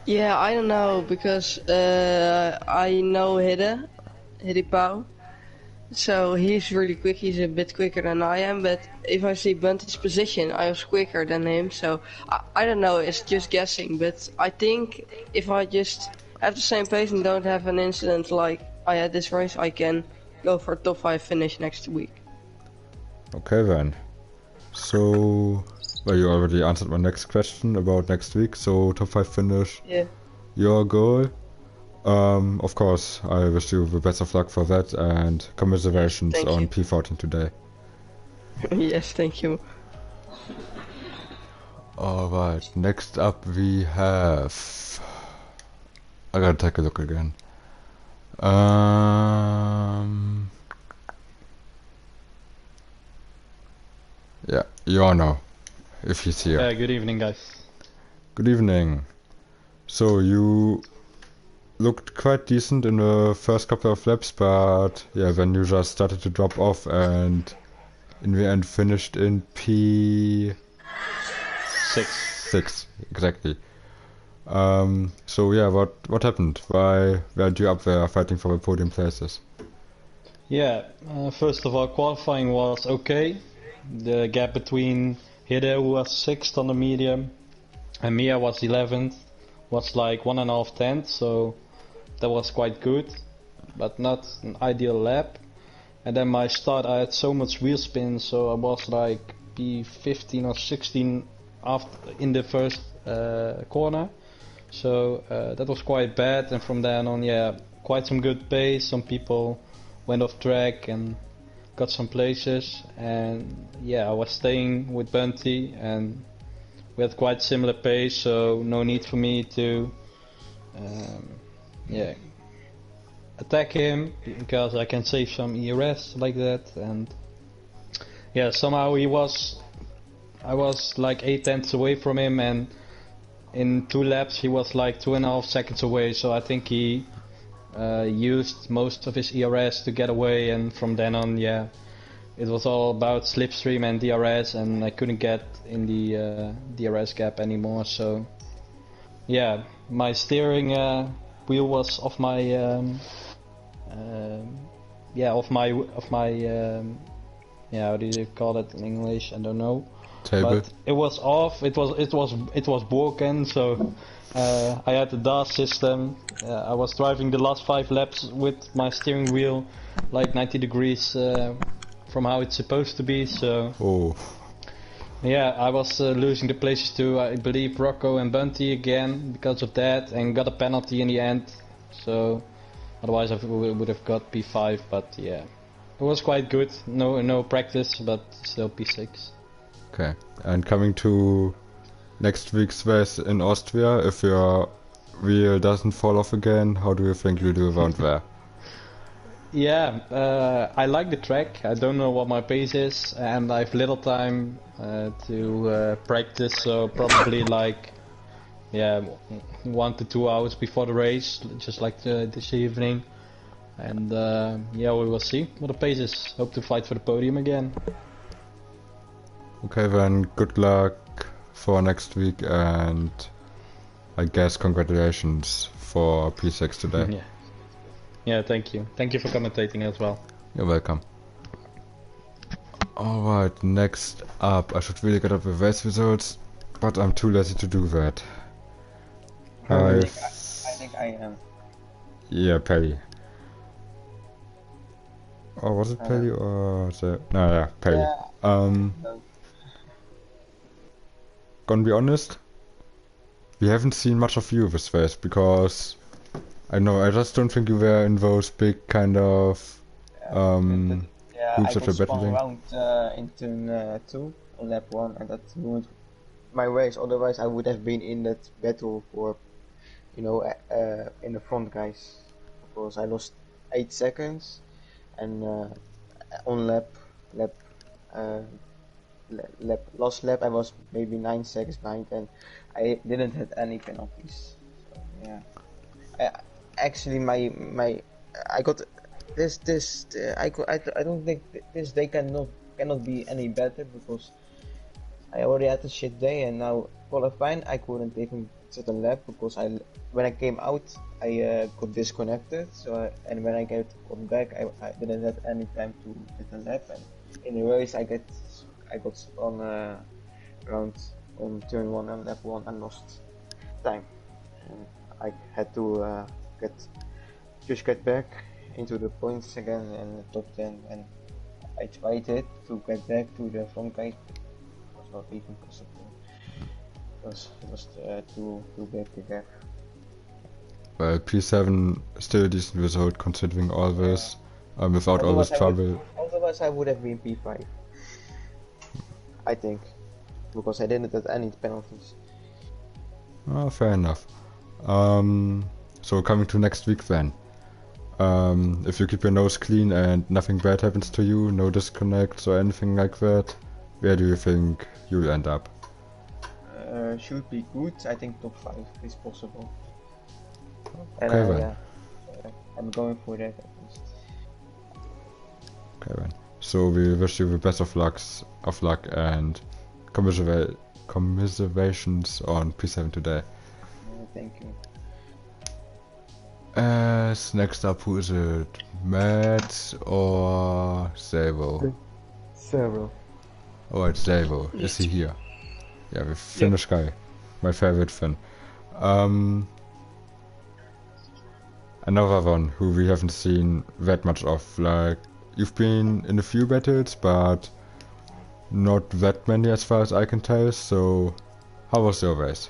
Yeah, I don't know, because I know Hidde Pau. So he's really quick, he's a bit quicker than I am, but if I see Bunty's position, I was quicker than him, so I don't know, it's just guessing, but I think if I just have the same pace and don't have an incident like I had this race, I can go for a top 5 finish next week. Okay then. So, well, you already answered my next question about next week, so top 5 finish, yeah. Your goal. Of course, I wish you the best of luck for that and commiserations on P14 today. Yes, thank you. Alright, next up we have... I gotta take a look again. Yeah, Yorno, if he's here. Yeah, good evening guys. Good evening. So you looked quite decent in the first couple of laps, but yeah, then you just started to drop off and in the end finished in P6, exactly. So yeah, what happened? Why weren't you up there fighting for the podium places? Yeah, first of all, qualifying was okay. The gap between Hidde, who was 6th on the medium, and Mia was 11th, was like 1.5 tenths, so that was quite good, but not an ideal lap. And then my start, I had so much wheel spin, so I was like P15 or 16 after in the first corner. So that was quite bad, and from then on, yeah, quite some good pace. Some people went off track and got some places, and yeah, I was staying with Bunty and we had quite similar pace, so no need for me to attack him, because I can save some ERS like that. And yeah, somehow I was like 8 tenths away from him, and in 2 laps he was like 2.5 seconds away, so I think he used most of his ERS to get away, and from then on, yeah, it was all about slipstream and DRS, and I couldn't get in the DRS gap anymore. So yeah, my steering wheel was off my how do you call it in English? I don't know. Table. But it was off. It was broken. So I had the DAS system. I was driving the last 5 laps with my steering wheel like 90 degrees from how it's supposed to be. So yeah, I was losing the places to I believe Rocco and Bunty again because of that, and got a penalty in the end. So otherwise I would have got P5. But yeah, it was quite good. No practice, but still P6. Okay, and coming to next week's race in Austria, if your wheel doesn't fall off again, how do you think you'll do around there? Yeah, I like the track. I don't know what my pace is, and I have little time to practice, so probably like 1 to 2 hours before the race, just like this evening. And yeah, we will see what the pace is. Hope to fight for the podium again. Okay, then good luck for next week, and I guess congratulations for P6 today. Yeah, thank you. Thank you for commentating as well. You're welcome. Alright, next up, I should really get up the race results, but I'm too lazy to do that. I think I am. Yeah, Pelly. Or was it Pelly or the... No, yeah, Pelly. No. Gonna be honest, we haven't seen much of you this race, because I just don't think you were in those big kind of I got spun around in turn 2 on lap 1, and that ruined my race. Otherwise I would have been in that battle for, in the front, guys, because I lost 8 seconds, and on last lap I was maybe 9 seconds behind, and I didn't have any penalties. So yeah, actually I got this I don't think this day cannot be any better, because I already had a shit day, and now qualifying I couldn't even set a lap, because when I came out I got disconnected. So and when I got back I didn't have any time to get a lap, and in the race I got on around on turn 1 and lap 1 and lost time, and I had to get back into the points again and the top 10, and I tried it to get back to the front guy. It was not even possible, because it was too big a gap. Well, P7 still a decent result considering all this, without all this trouble. Otherwise I would have been P5. I think, because I didn't have any penalties. Oh, fair enough. So coming to next week then. If you keep your nose clean and nothing bad happens to you, no disconnects or anything like that, where do you think you'll end up? Should be good. I think top 5 is possible. And okay, I'm going for that at least. Okay then. So we wish you the best of luck and commiserations on P7 today. Thank you. As next up, who is it? Matt or Savo? Savo. Oh, it's Savo. Is he here? Yeah, the Finnish guy. My favorite Finn. Another one who we haven't seen that much of. Like, you've been in a few battles, but not that many as far as I can tell, so how was your race?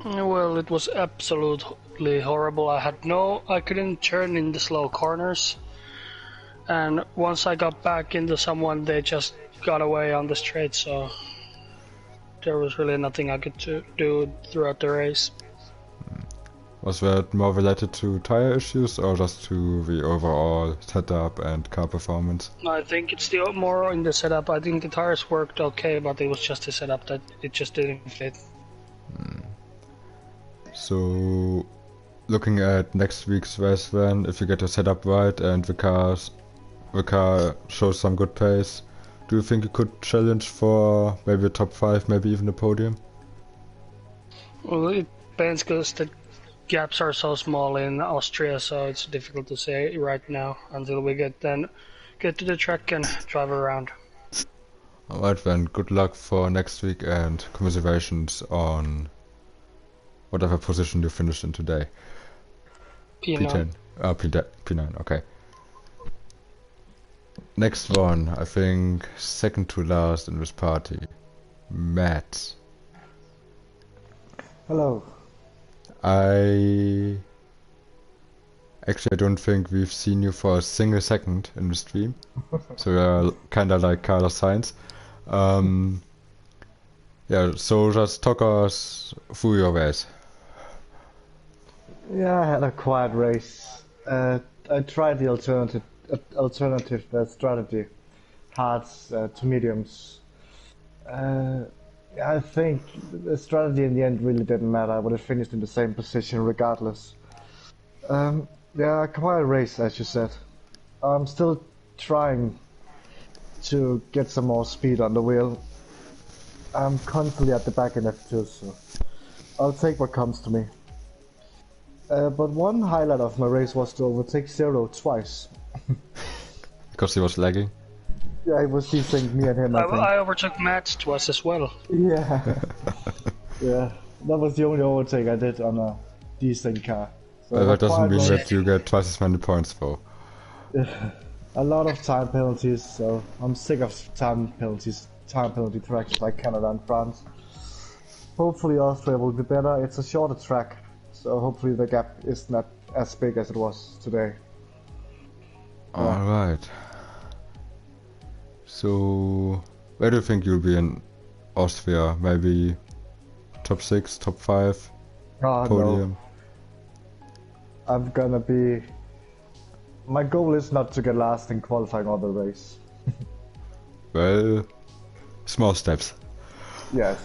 Well, it was absolutely horrible. I couldn't turn in the slow corners, and once I got back into someone, they just got away on the straight, so there was really nothing I could do throughout the race. Was that more related to tire issues or just to the overall setup and car performance? I think it's more in the setup. I think the tires worked okay, but it was just the setup that it just didn't fit. So, looking at next week's race then, if you get your setup right and the car shows some good pace, do you think you could challenge for maybe a top 5, maybe even a podium? Well, it depends because the gaps are so small in Austria, so it's difficult to say right now until we get to the track and drive around. Alright then, good luck for next week and commiserations on whatever position you finished in today. P9. P9, okay. Next one, I think second to last in this party. Matt. Hello. I don't think we've seen you for a single second in the stream. So you're kinda like Carlos Sainz. Yeah, so just talk us through your race. Yeah, I had a quiet race. I tried the alternative strategy, hards to mediums. I think the strategy in the end really didn't matter. I would have finished in the same position regardless. Yeah, quiet race, as you said. I'm still trying to get some more speed on the wheel. I'm constantly at the back in F2, so I'll take what comes to me. But one highlight of my race was to overtake Zero twice. Because he was lagging? Yeah, it was desync me and him, I think. I overtook Matt twice as well. Yeah. Yeah, that was the only overtake I did on a desync car. So Well, that doesn't mean that you get twice as many points though. A lot of time penalties, so I'm sick of time penalty tracks like Canada and France. Hopefully Austria will be better. It's a shorter track, so hopefully the gap is not as big as it was today. Alright. So, where do you think you'll be in Austria? Maybe top 6, top 5, podium? No. I'm gonna be... My goal is not to get last in qualifying or the race. Well, small steps. Yes.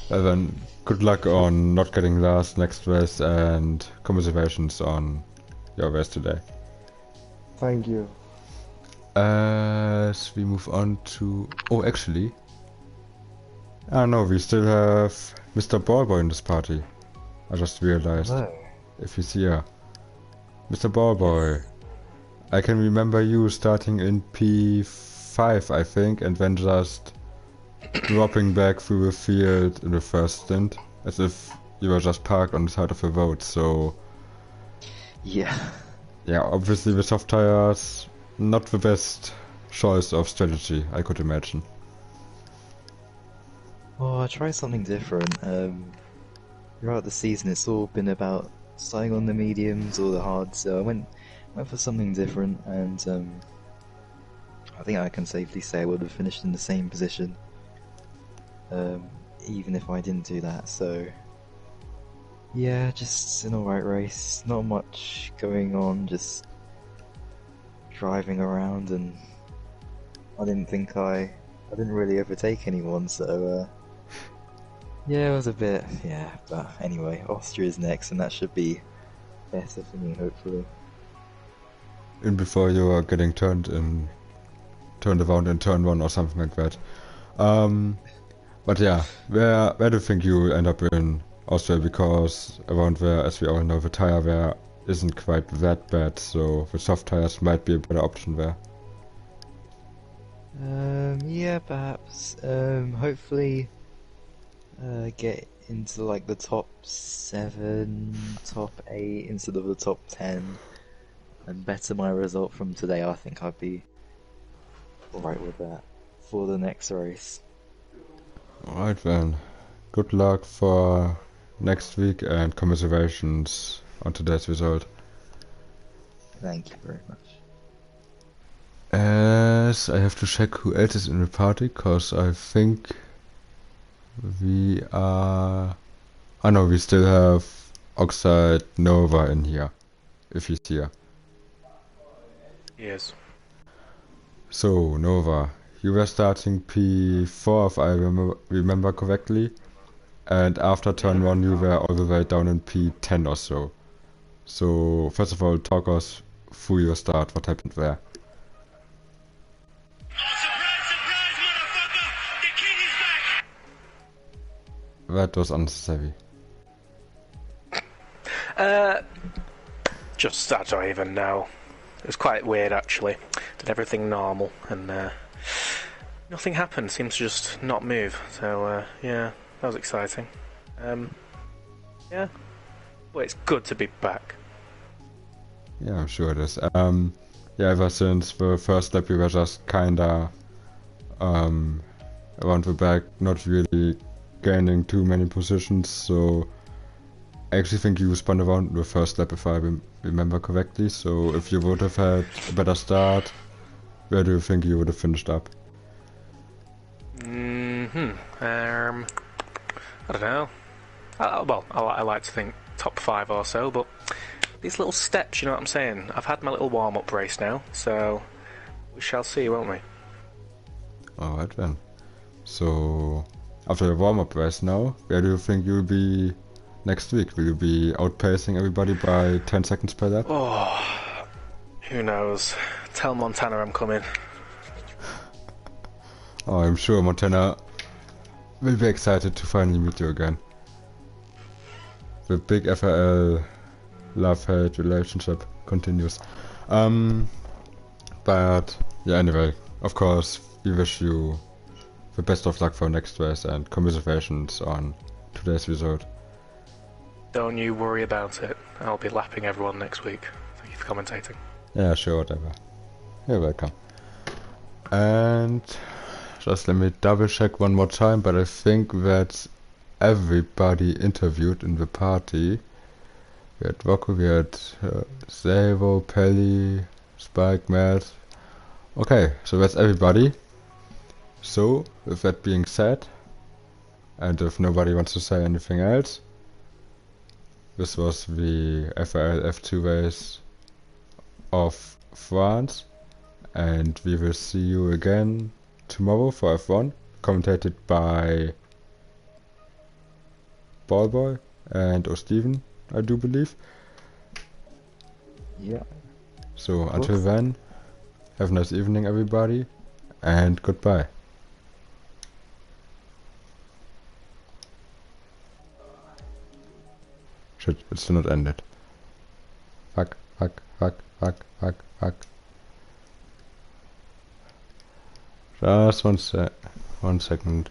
Well then, good luck on not getting last next race and commiserations on your race today. Thank you. As we move on to... Oh, actually... no, we still have Mr. Ballboy in this party. I just realized. No. If he's here. Mr. Ballboy, I can remember you starting in P5, I think, and then just dropping back through the field in the first stint, as if you were just parked on the side of the road, so... Yeah. Yeah, obviously with soft tires, not the best choice of strategy, I could imagine. Oh, I tried something different. Throughout the season, it's all been about starting on the mediums or the hards, so I went for something different, and I think I can safely say I would have finished in the same position, even if I didn't do that. So yeah, just an alright race, not much going on, just driving around, and I didn't really overtake anyone, so yeah, it was a bit, yeah, but anyway, Austria's next, and that should be better for me, hopefully. And before you are getting turned around in turn 1 or something like that. But yeah, where do you think you will end up in Austria? Because around there, as we all know, the tire wear isn't quite that bad, so the soft tires might be a better option there. Yeah, perhaps. Hopefully get into like the top 7, top 8 instead of the top 10, and better my result from today. I think I'd be alright with that for the next race. Alright then, good luck for next week and commiserations on today's result. Thank you very much. As I have to check who else is in the party, cause I think we are... I know we still have Oxide Nova in here, if he's here. Yes. So, Nova, you were starting P4 if I remember correctly, and after turn 1 you were all the way down in P10 or so. So first of all, talk us through your start, what happened there. That was unnecessary. Just, I don't even know. It was quite weird actually. Did everything normal and nothing happened. Seems to just not move. So yeah, that was exciting. Yeah, well, it's good to be back. Yeah, I'm sure it is. Yeah, ever since the first lap we were just kinda around the back, not really gaining too many positions, so I actually think you spun around the first lap if I remember correctly, so if you would have had a better start, where do you think you would have finished up? I don't know. Well, I like to think top 5 or so, but these little steps, you know what I'm saying? I've had my little warm-up race now, so we shall see, won't we? Alright then. So, after the warm-up race now, where do you think you'll be next week? Will you be outpacing everybody by 10 seconds per lap? Oh, who knows? Tell Montana I'm coming. Oh, I'm sure Montana will be excited to finally meet you again. The big FRL love-hate relationship continues. But yeah, anyway, of course, we wish you the best of luck for next race and commiserations on today's result. Don't you worry about it. I'll be lapping everyone next week. Thank you for commentating. Yeah, sure, whatever. You're welcome. And just let me double check one more time, but I think that's everybody interviewed in the party. We had Rocco, we had Savo, Pelly, Spike, Matt. Okay, so that's everybody. So, with that being said, and if nobody wants to say anything else, this was the FRL F2 race of France, and we will see you again tomorrow for F1, commentated by Ballboy and O'Steven, I do believe. Yeah. So until then, have a nice evening everybody, and goodbye. Shit, it's still not ended. Fuck. Just one second.